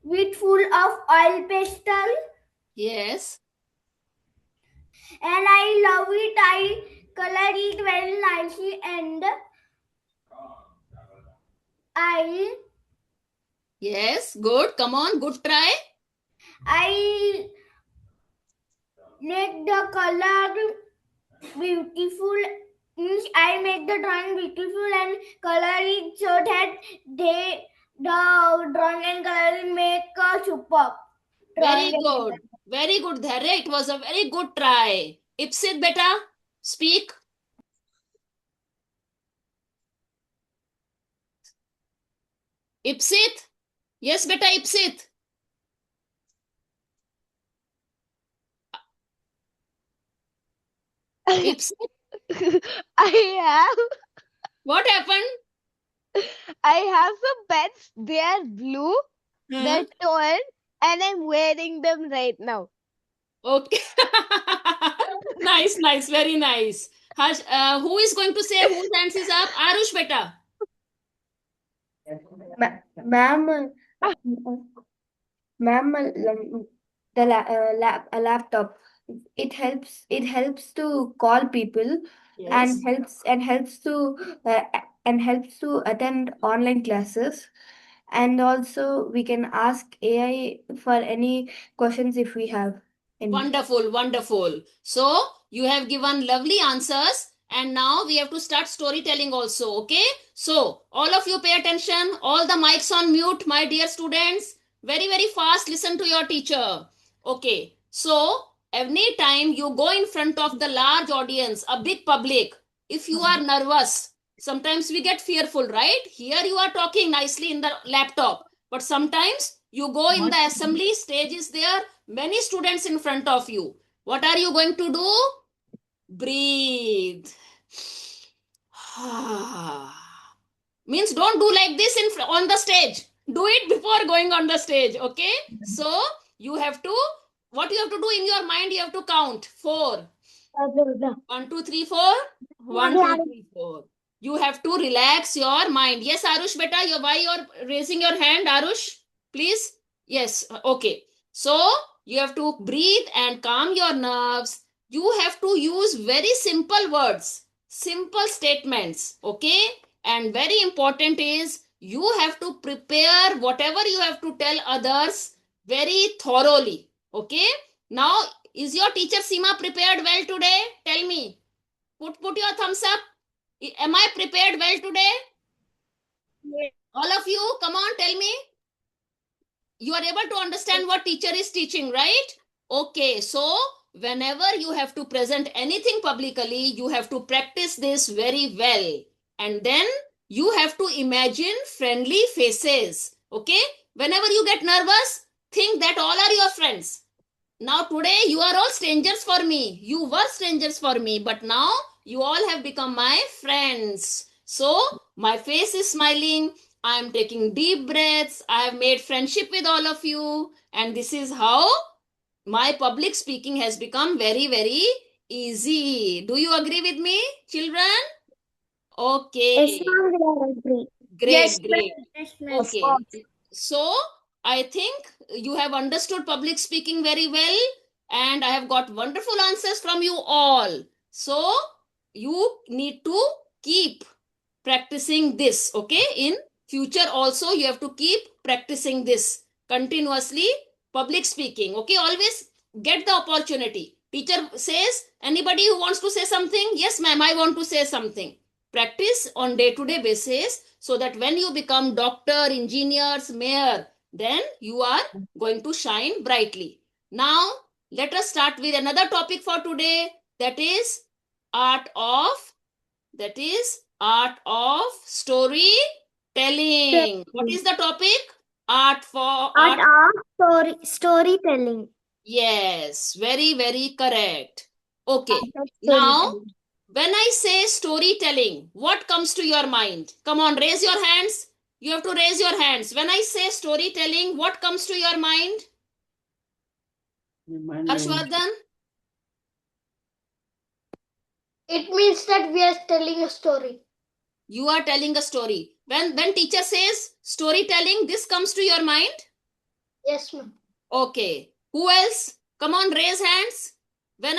with full of oil pastel, Yes. and I love it. I color it very nicely, and I Yes, good. Come on, good try. make the color beautiful. Means I make the drawing beautiful and color it so that the drawing and coloring make a superb. Very Drawing and good. Very good, Dharya. It was a very good try. Ipsit, beta, speak. Ipsit. Yes, beta, Ipsit. Ipsit. What happened? I have some pets. They are blue. Huh? They're torn, and I'm wearing them right now. Okay. Nice, nice, very nice. Harsh, who is going to say whose hands is up? Arush, beta. Ma'am, the laptop. It helps to call people Yes. and helps to attend online classes, and also we can ask AI for any questions if we have any. Wonderful, wonderful. So you have given lovely answers, and now we have to start storytelling also. Okay. So all of you pay attention. All the mics on mute, my dear students. Very, very fast. Listen to your teacher. Okay. So every time you go in front of the large audience, a big public, if you are nervous, sometimes we get fearful, right? Here you are talking nicely in the laptop, but sometimes you go in the assembly, stage is there, many students in front of you. What are you going to do? Breathe. Means don't do like this on the stage. Do it before going on the stage. Okay. So you have to, what you have to do in your mind, you have to count 4. 1, 2, 3, 4. 1, 2, 3, 4. You have to relax your mind. Yes, Arush, beta, why you're raising your hand, Arush? Please. Yes. Okay. So you have to breathe and calm your nerves. You have to use very simple words, simple statements. Okay. And very important is you have to prepare whatever you have to tell others very thoroughly. Okay. Now, is your teacher Seema prepared well today? Tell me. Put your thumbs up. Am I prepared well today? Yes. All of you, come on, tell me. You are able to understand what teacher is teaching, right? Okay, so whenever you have to present anything publicly, you have to practice this very well. And then you have to imagine friendly faces. Okay? Whenever you get nervous, think that all are your friends. Now today you are all strangers for me. You were strangers for me, but now you all have become my friends. So my face is smiling. I am taking deep breaths. I have made friendship with all of you. And this is how my public speaking has become very, very easy. Do you agree with me, children? Okay. Great, Yes, great. Yes, ma'am. Okay. So I think you have understood public speaking very well, and I have got wonderful answers from you all. So you need to keep practicing this. Okay. In future also you have to keep practicing this continuously, public speaking. Okay. Always get the opportunity. Teacher says, anybody who wants to say something? Yes, ma'am, I want to say something. Practice on day-to-day basis, so that when you become doctor, engineers, mayor, then you are going to shine brightly. Now, let us start with another topic for today. That is art of storytelling. What is the topic? Art of storytelling. Yes, very, very correct. Okay. Now, when I say storytelling, what comes to your mind? Come on, raise your hands. You have to raise your hands. When I say storytelling, what comes to your mind? Harshvardhan? It means that we are telling a story. You are telling a story. When teacher says storytelling, this comes to your mind? Yes, ma'am. Okay. Who else? Come on, raise hands. When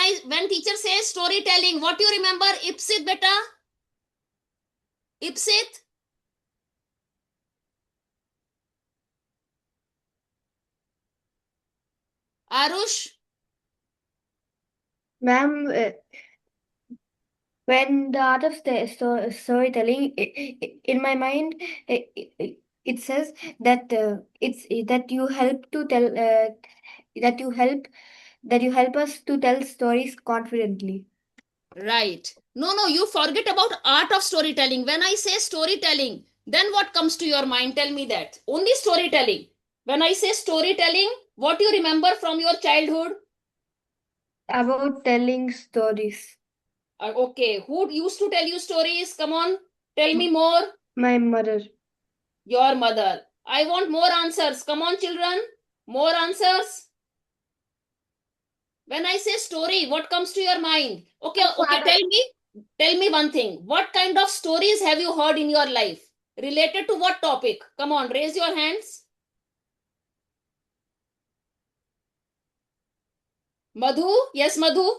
teacher says storytelling, what you remember? Ipsit, beta? Ipsit? Arush? Ma'am, when the art of storytelling, in my mind, it says that it's that you help to tell that you help us to tell stories confidently. Right. No, you forget about art of storytelling. When I say storytelling, then what comes to your mind? Tell me that. Only storytelling. When I say storytelling, what you remember from your childhood? About telling stories. Okay. Who used to tell you stories? Come on. Tell me more. My mother. Your mother. I want more answers. Come on, children. More answers. When I say story, what comes to your mind? Okay, tell me one thing. What kind of stories have you heard in your life? Related to what topic? Come on, raise your hands. Madhu? Yes, Madhu?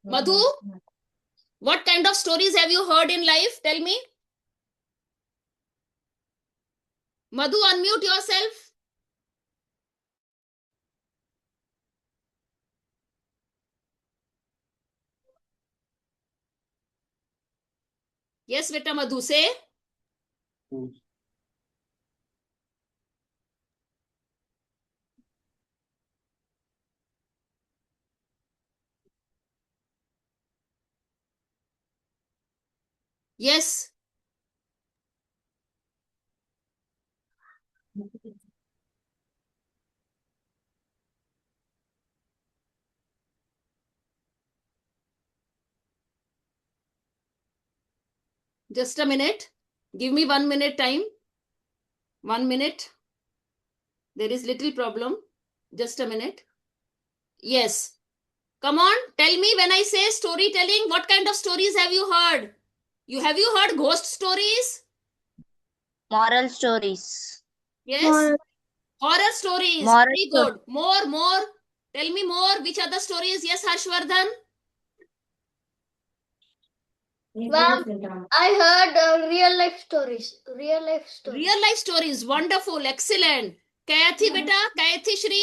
Madhu? What kind of stories have you heard in life? Tell me. Madhu, unmute yourself. Yes, beta Madhu, say. Yes. Just a minute. Give me 1 minute time. 1 minute. There is little problem. Just a minute. Yes. Come on, tell me, when I say storytelling, what kind of stories have you heard? Have you heard ghost stories? Moral stories. Yes. Horror stories. Moral Very good. More. Tell me more. Which other stories? Yes, Harshvardhan. Ma'am, I heard real life stories. Real life stories. Real life stories. Wonderful. Excellent. Kayathi beta. Kayathi Shri.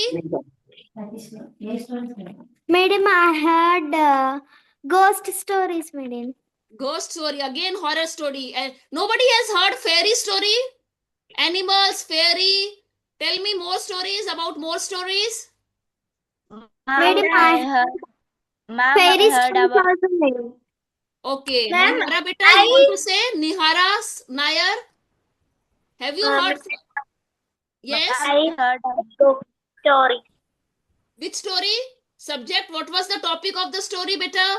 Madam, I heard ghost stories, madam. Ghost story. Again, horror story. And nobody has heard fairy story? Animals, fairy. Tell me more stories about more stories. Madam, I Ma'am, fairy I heard stories about also, madam. Okay, Ma'am, Nihara beta, you want to say Nihara Nair? Have you heard? Yes. I heard a story. Which story? Subject? What was the topic of the story, beta?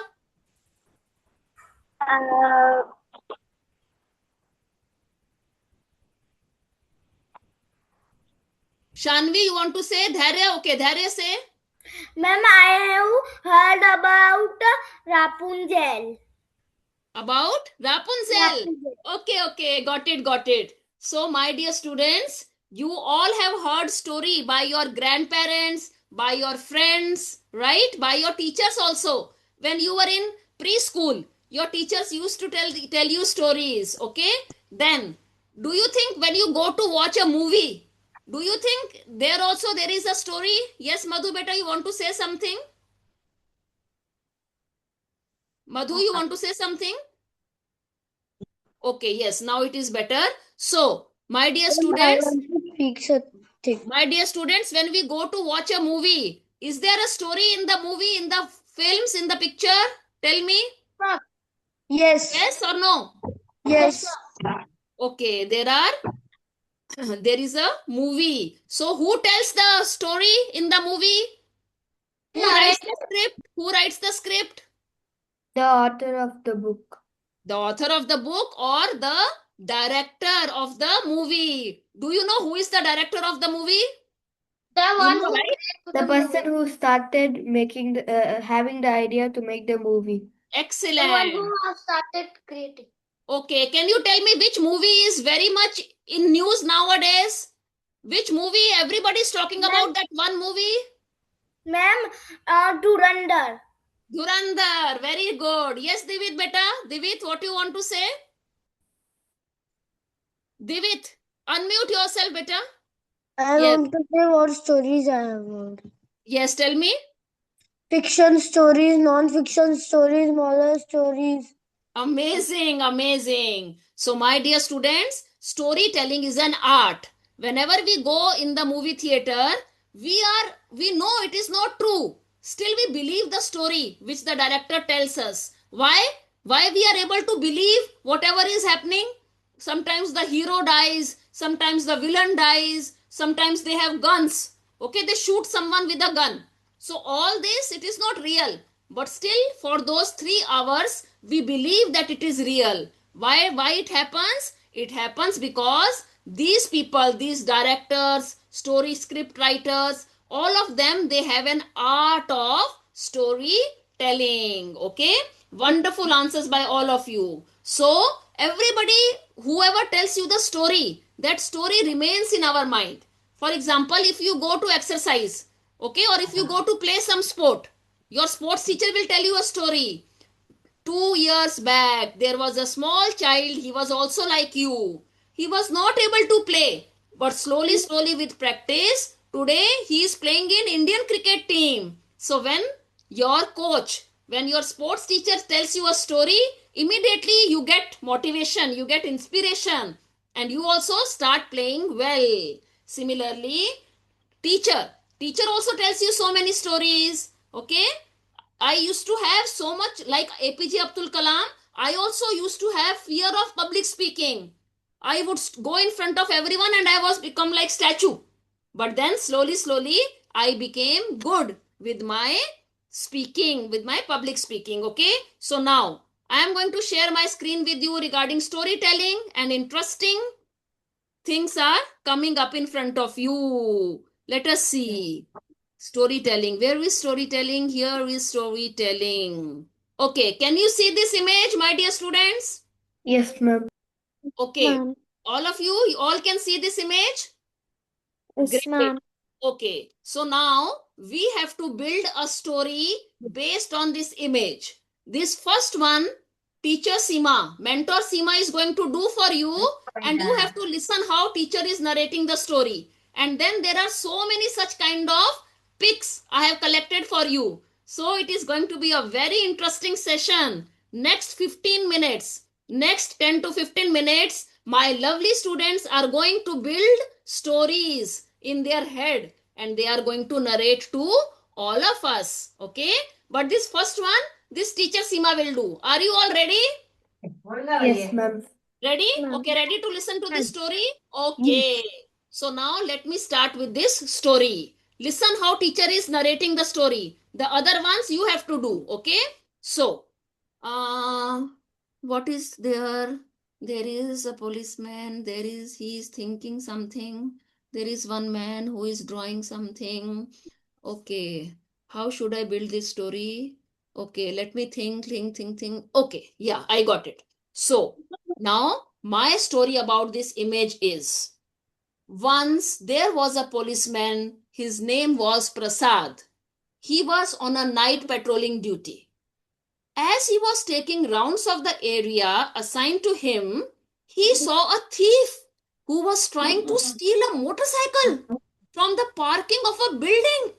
Shanvi, you want to say? Dharya? Okay, Dharya say. Ma'am, I have heard about Rapunzel. About Rapunzel. Okay, got it. So, my dear students, you all have heard story by your grandparents, by your friends, right? By your teachers also. When you were in preschool, your teachers used to tell you stories, okay? Then, do you think when you go to watch a movie, do you think there is a story? Yes, Madhu beta, you want to say something? Madhu, you want to say something? Okay, yes, now it is better. So, my dear students, when we go to watch a movie, is there a story in the movie, in the films, in the picture? Tell me. Yes. Yes or no? Yes. Okay, there is a movie. So, who tells the story in the movie? Who writes the script? Who writes the script? The author of the book. The author of the book or the director of the movie? Do you know who is the director of the movie? The person who started making having the idea to make the movie. Excellent. The one who has started creating. Okay, can you tell me which movie is very much in news nowadays? Which movie? Everybody's talking about that one movie. Ma'am, Dhurandhar. Dhurandhar. Very good. Yes, Divit beta. Divit, what you want to say? Divit, unmute yourself, beta. I Yes. want to say what stories I have heard. Yes, tell me. Fiction stories, non-fiction stories, moral stories. Amazing, amazing. So, my dear students, storytelling is an art. Whenever we go in the movie theater, we know it is not true. Still, we believe the story which the director tells us. Why? Why we are able to believe whatever is happening? Sometimes the hero dies, sometimes the villain dies, sometimes they have guns. Okay, they shoot someone with a gun. So all this, it is not real. But still, for those 3 hours, we believe that it is real. Why it happens? It happens because these people, these directors, story script writers, all of them, they have an art of storytelling. Okay? Wonderful answers by all of you. So, everybody, whoever tells you the story, that story remains in our mind. For example, if you go to exercise, okay, or if you go to play some sport, your sports teacher will tell you a story. 2 years back, there was a small child, he was also like you. He was not able to play, but slowly with practice, today he is playing in Indian cricket team. So when your coach, when your sports teacher tells you a story, immediately you get motivation, you get inspiration, and you also start playing well. Similarly, teacher also tells you so many stories. Okay, I used to have so much, like APJ Abdul Kalam, I also used to have fear of public speaking. I would go in front of everyone and I was become like statue. But then slowly, I became good with my speaking, with my public speaking. Okay. So now I am going to share my screen with you regarding storytelling, and interesting things are coming up in front of you. Let us see. Storytelling. Where is storytelling? Here is storytelling. Okay, can you see this image, my dear students? Yes, ma'am. Okay, Ma'am. all of you all can see this image? Yes, Great. ma'am. Okay, so now we have to build a story based on this image. This first one, teacher Seema, mentor Seema is going to do for you, and you have to listen how teacher is narrating the story. And then there are so many such kind of pics I have collected for you. So it is going to be a very interesting session. Next 15 minutes, next 10 to 15 minutes, my lovely students are going to build stories in their head, and they are going to narrate to all of us. Okay, but this first one, this teacher Seema will do. Are you all ready? Yes, ma'am. Ready? Ma'am. Okay, ready to listen to this story? Okay. So now let me start with this story. Listen how teacher is narrating the story. The other ones you have to do. Okay. So, what is there? There is a policeman. He is thinking something. There is one man who is drawing something. Okay. How should I build this story? Okay, let me think. Okay, yeah, I got it. So, now my story about this image is, once there was a policeman. His name was Prasad. He was on a night patrolling duty. As he was taking rounds of the area assigned to him, he saw a thief who was trying to steal a motorcycle from the parking of a building.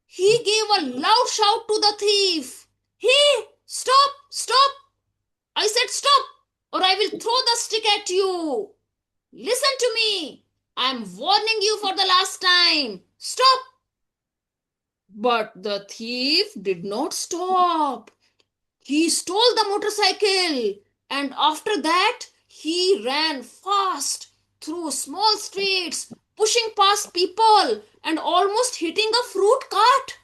He gave a loud shout to the thief. Hey, stop, stop. I said stop, or I will throw the stick at you. Listen to me. I am warning you for the last time. Stop. But the thief did not stop. He stole the motorcycle, and after that, he ran fast through small streets, pushing past people and almost hitting a fruit cart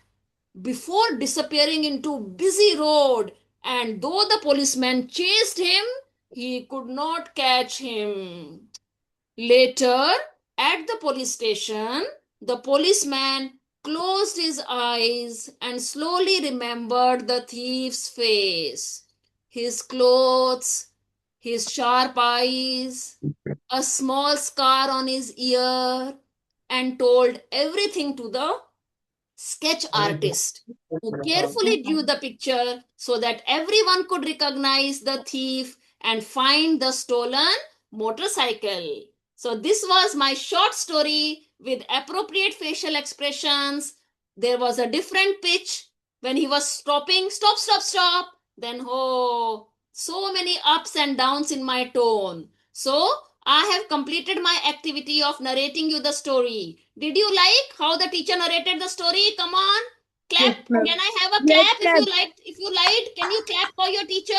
before disappearing into busy road. And though the policeman chased him, he could not catch him. Later, at the police station, the policeman closed his eyes and slowly remembered the thief's face, his clothes, his sharp eyes, a small scar on his ear, and told everything to the sketch artist, who carefully drew the picture so that everyone could recognize the thief and find the stolen motorcycle. So this was my short story with appropriate facial expressions. There was a different pitch when he was stopping, stop, stop, stop. Then, oh, so many ups and downs in my tone. So I have completed my activity of narrating you the story. Did you like how the teacher narrated the story? Come on, clap. Yes, ma'am. Can I have a Yes, clap if ma'am. you liked? If you liked, can you clap for your teacher?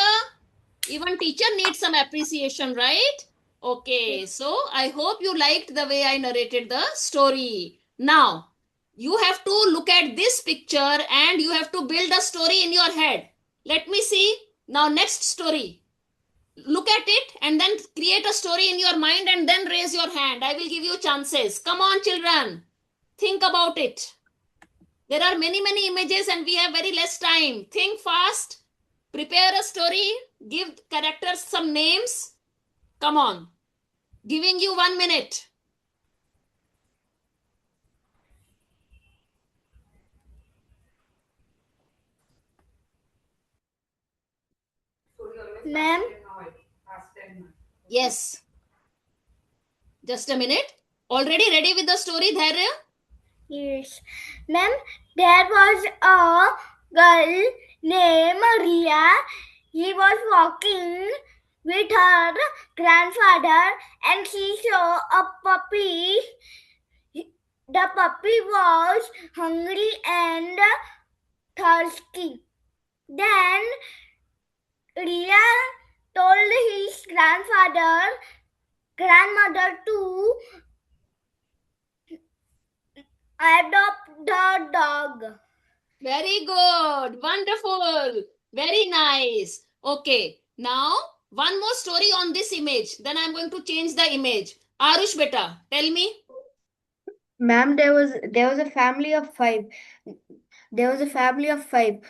Even teacher needs some appreciation, right? Okay, so I hope you liked the way I narrated the story. Now, you have to look at this picture and you have to build a story in your head. Let me see. Now, next story. Look at it and then create a story in your mind and then raise your hand. I will give you chances. Come on, children. Think about it. There are many, many images and we have very less time. Think fast. Prepare a story. Give characters some names. Come on. Giving you 1 minute. Ma'am, Yes. Just a minute. Already ready with the story, Dharya? yes. Ma'am, there was a girl named Maria. He was walking with her grandfather and she saw a puppy. The puppy was hungry and thirsty. Then Ria told his grandmother to adopt the dog. Very good. Wonderful. Very nice. Okay. Now, one more story on this image. Then I'm going to change the image. Arush beta, tell me. Ma'am, there was a family of five. There was a family of five.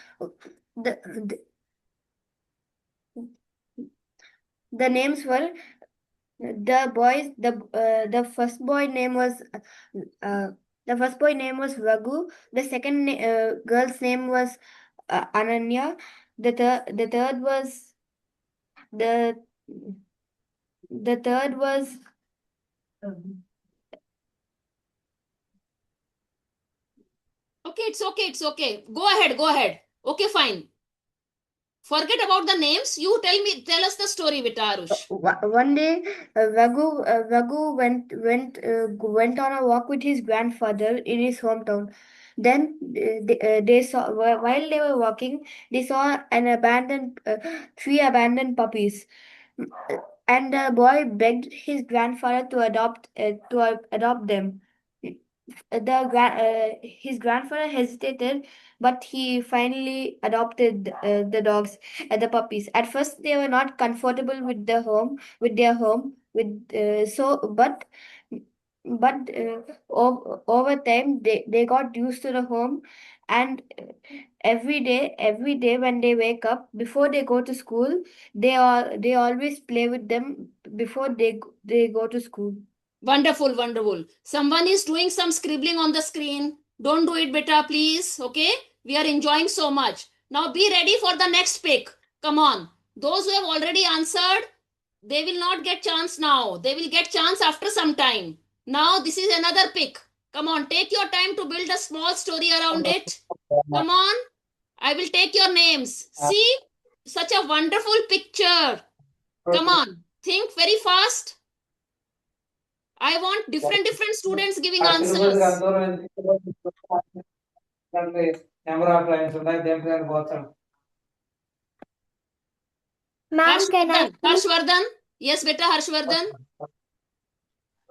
The, the names were the boys. The first boy name was Raghu. The second girl's name was Ananya. The third was the third was Okay, it's okay. It's okay. Go ahead. Go ahead. Okay, fine. Forget about the names. You tell us the story, Vita Arush. One day, Raghu went on a walk with his grandfather in his hometown. Then they saw while they were walking, they saw three abandoned puppies, and the boy begged his grandfather to adopt them. His grandfather hesitated, but he finally adopted the dogs and the puppies. At first, they were not comfortable with their home, over time they got used to the home, and every day when they wake up before they go to school, they always play with them before they go to school. Wonderful, wonderful. Someone is doing some scribbling on the screen. Don't do it, beta, please. Okay? We are enjoying so much. Now be ready for the next pick. Come on. Those who have already answered, they will not get chance now. They will get chance after some time. Now this is another pick. Come on, take your time to build a small story around it. Come on. I will take your names. See, such a wonderful picture. Come on. Think very fast. I want different students giving answers. Ma'am, can I? Harshvardhan. Yes, beta, Harshvardhan.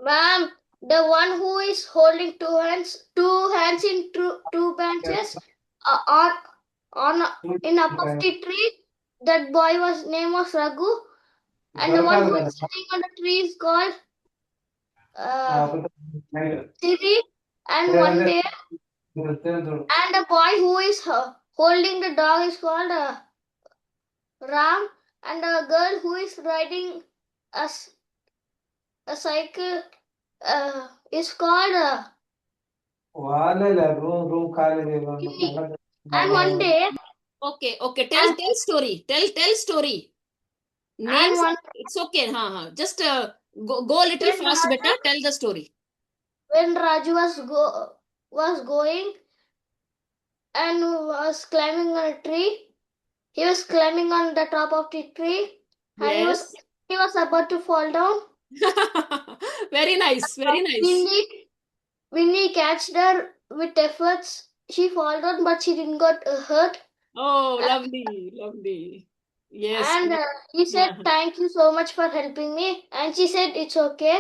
Ma'am, the one who is holding two hands in two branches in opposite tree. That boy name was Raghu, and the one who is sitting on the tree is called Siri. And one day, and the boy who is holding the dog is called Ram, and the girl who is riding a cycle is called వాళ్ళేలే room room ఖాళీ చేయమను. And one day, Okay, okay. Tell story. Tell story. and Names. one It's okay. Just go a little when fast, beta. Raju, Tell the story. when Raju was going and was climbing on a tree, he was climbing on the top of the tree, and Yes. he was about to fall down. Very nice. Very nice. Winnie catched her with efforts. She fell down, but she didn't got hurt. Oh, lovely, lovely. Yes. And he said, Uh-huh. "Thank you so much for helping me." And she said, "It's okay."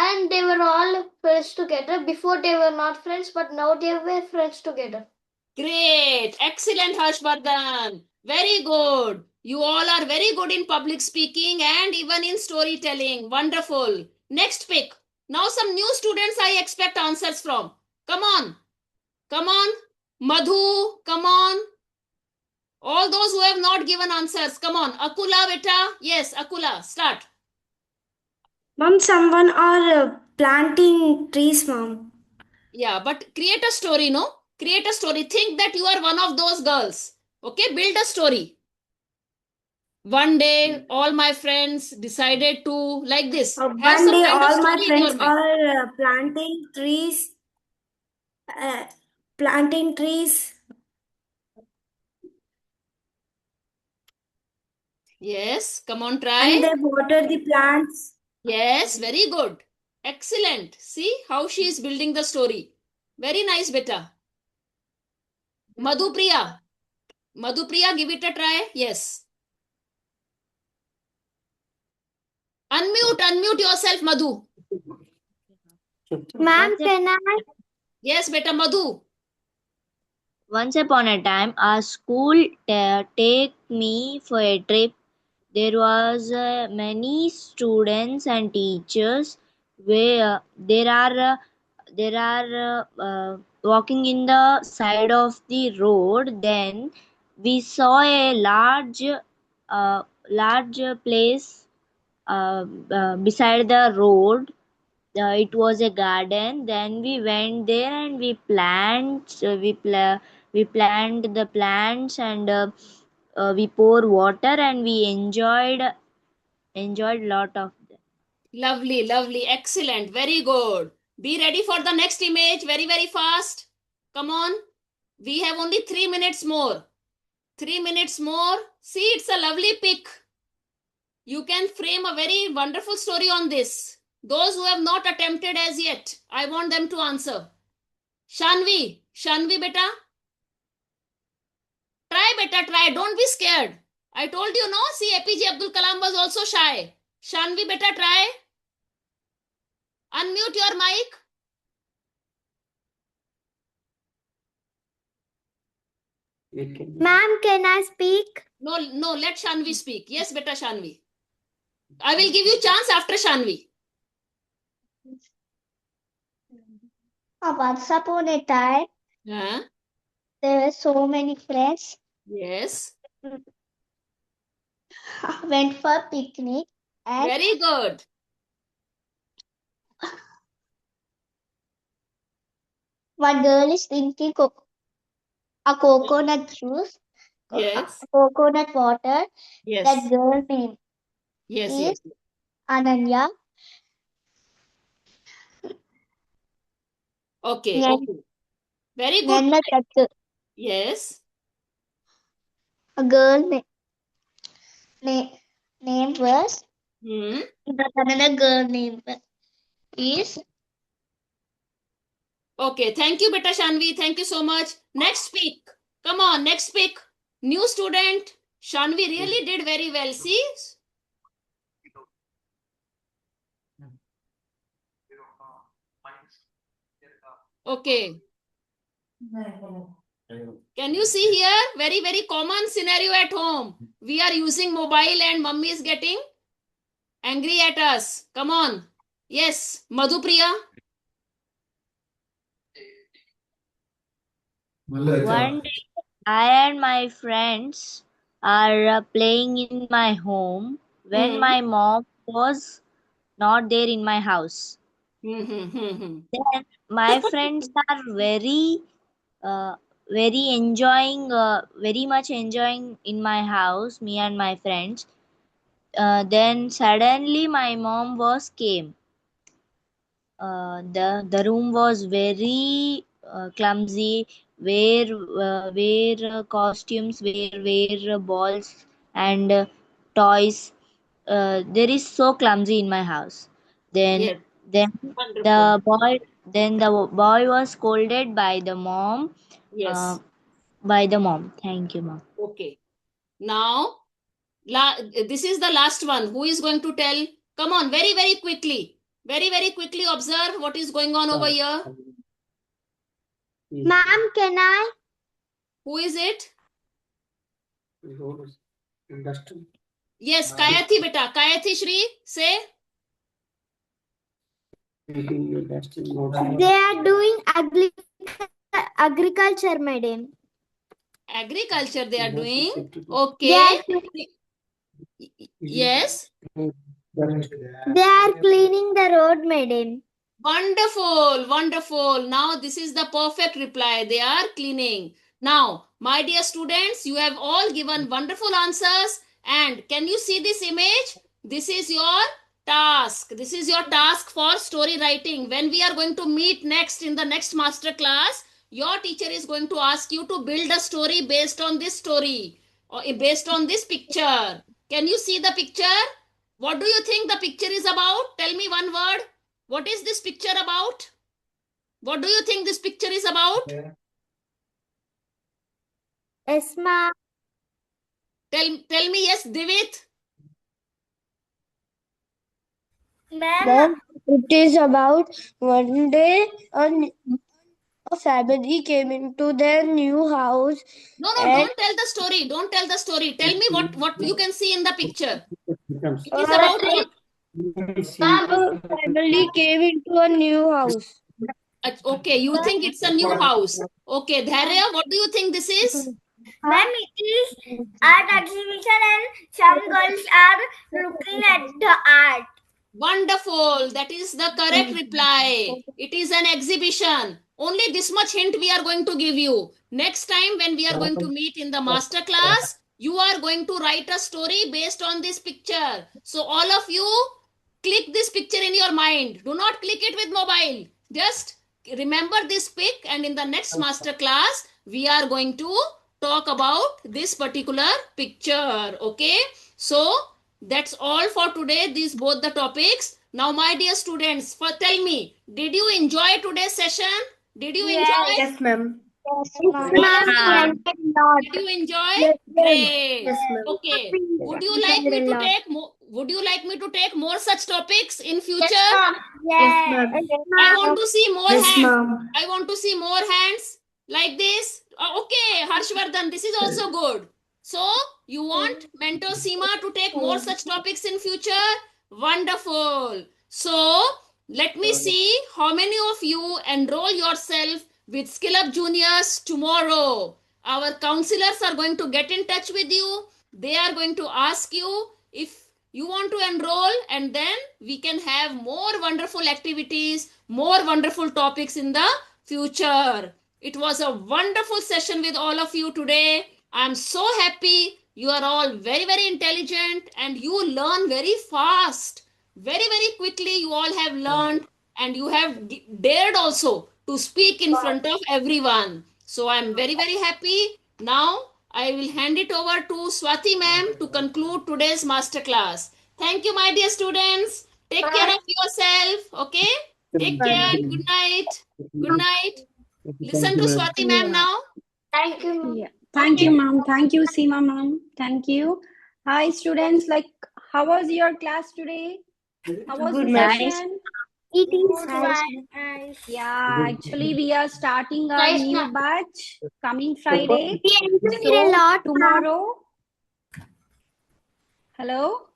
And they were all friends together. Before they were not friends, but now they were friends together. Great. Excellent, Harshvardhan. Very good. You all are very good in public speaking and even in storytelling. Wonderful. Next pick. Now some new students I expect answers from. Come on. Come on. Madhu, come on. All those who have not given answers, come on. Akula, beta. Yes, Akula, start. Mom, someone are planting trees, Mom. Yeah, but create a story, no? Create a story. Think that you are one of those girls. Okay, build a story. One day, all my friends decided to, like this. Have One some day, kind of all my story in your friends mind. are planting trees. Planting trees. Yes, come on, try. And they water the plants. Yes, very good. Excellent. See how she is building the story. Very nice, beta. Madhupriya. Madhupriya, give it a try. Yes. Unmute yourself, Madhu. Ma'am, can I? Yes, beta, Madhu. Once upon a time, our school take me for a trip. There was many students and teachers where there are walking in the side of the road. Then we saw a large place beside the road. It was a garden. Then we went there and we planted the plants, and we pour water, and we enjoyed lot of them. Lovely, lovely, excellent, very good. Be ready for the next image very, very fast. Come on. We have only 3 minutes more. 3 minutes more. See, it's a lovely pic. You can frame a very wonderful story on this. Those who have not attempted as yet, I want them to answer. Shanvi, beta. Try, beta, try. Don't be scared. I told you, no? See, APJ Abdul Kalam was also shy. Shanvi, beta, try. Unmute your mic. Ma'am, can I speak? No, let Shanvi speak. Yes, beta Shanvi. I will give you chance after Shanvi. Once upon a time, Huh? there were so many friends Yes. went for picnic, and Very good. one girl is drinking a coconut juice, Yes. coconut water. Yes. That girl name Yes, is yes. Ananya. Okay, Then okay. Very good. Yes. a girl name was another girl name is. Okay, thank you, beta Shanvi. Thank you so much. Next speak. Come on, next speak. New student. Shanvi really did very well. See? Okay. Can you see here? Very, very common scenario at home. We are using mobile and mummy is getting angry at us. Come on. Yes, Madhupriya. One day, I and my friends are playing in my home when my mom was not there in my house. Then my friends are very very much enjoying in my house, me and my friends. Then suddenly my mom came. The room was very clumsy, where costumes, where balls and toys. There is so clumsy in my house. Then Yes. then Wonderful. the boy was scolded by the mom. Yes. Thank you, mom. Okay. Now, this is the last one. Who is going to tell? Come on, very, very quickly. Very, very quickly observe what is going on over here. Ma'am, can I? Who is it? Industry. Yes, Kayathi beta. Kayathi Shri, say. They are doing agriculture, madam. Agriculture they are doing. They Okay. are, Yes. they are cleaning the road, madam. Wonderful, wonderful. Now this is the perfect reply. They are cleaning. Now, my dear students, you have all given wonderful answers. And can you see this image? This is your task. This is your task for story writing. When we are going to meet next in the next master class, your teacher is going to ask you to build a story based on this story or based on this picture. Can you see the picture? What do you think the picture is about? Tell me one word. What is this picture about? What do you think this picture is about? Yes, ma'am. Tell me yes, Divit. Ma'am, it is about one day a family came into their new house. No, And don't tell the story. Don't tell the story. Tell me what you can see in the picture. It is Uh, about what? a family came into a new house. Okay, you think it's a new house. Okay, Dharya, what do you think this is? Ma'am, it is art exhibition and some girls are looking at the art. Wonderful. That is the correct reply. It is an exhibition. Only this much hint we are going to give you. Next time when we are going to meet in the master class, you are going to write a story based on this picture. So all of you click this picture in your mind. Do not click it with mobile. Just remember this pic, and in the next master class, we are going to talk about this particular picture. Okay. So that's all for today. These both the topics. Now, my dear students, tell me, did you enjoy today's session? Did you enjoy? Yes, ma'am. Did you enjoy? Yes, ma'am. Great. Yes, ma'am. Okay. Would you like me to take more? Would you like me to take more such topics in future? Yes, ma'am. I want to see more Yes, hands. ma'am. I want to see more hands like this. Okay, Harshvardhan, this is also good. So, you want Mentor Seema to take more such topics in future? Wonderful. So, let me see how many of you enroll yourself with Skill Up Juniors tomorrow. Our counselors are going to get in touch with you. They are going to ask you if you want to enroll, and then we can have more wonderful activities, more wonderful topics in the future. It was a wonderful session with all of you today. I'm so happy. You are all very, very intelligent and you learn very fast. Very, very quickly, you all have learned, and you have dared also to speak in front of everyone. So I'm very, very happy. Now, I will hand it over to Swati ma'am to conclude today's masterclass. Thank you, my dear students. Take care of yourself. Okay? Take care. Good night. Good night. Listen to Swati ma'am now. Thank you. Yeah. Thank you, ma'am. Thank you, Seema ma'am. Thank you. Hi, students. How was your class today? How was Good, the ma'am. session? It is nice. Yeah, actually, we are starting a Nice, new ma'am. batch coming Friday. We enjoyed So, a lot, ma'am. tomorrow. Hello?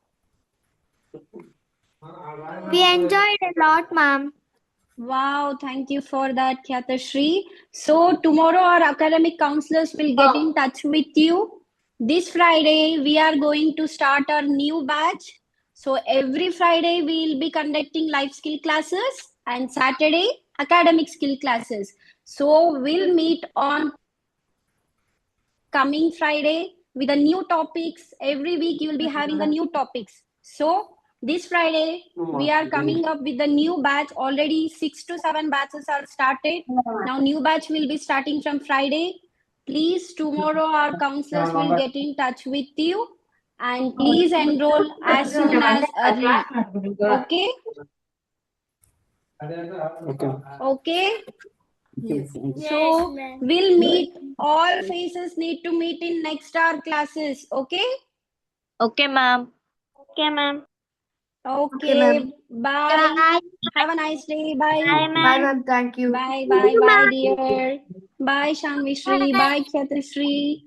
We enjoyed a lot, ma'am. Wow, thank you for that, Khyatashri. So tomorrow our academic counselors will get in touch with you. This Friday, we are going to start our new batch. So every Friday, we will be conducting life skill classes. and Saturday academic skill classes. So we'll meet on coming Friday with the new topics. Every week you will be having a new topics. So this Friday we are coming up with the new batch. Already 6 to 7 batches are started. Now new batch will be starting from Friday. Please, tomorrow our counselors will get in touch with you, and please enroll as soon as early. Okay? Okay? Yes, So ma'am. we'll meet, all faces need to meet in next hour classes. Okay? Okay, ma'am. Okay, ma'am. Okay. ma'am. Bye. Have a nice day. Bye. Bye, Bye, ma'am. ma'am. Thank you. Bye, bye, bye, dear. Bye, Shanvi Shri. Bye, Khyatri Shri.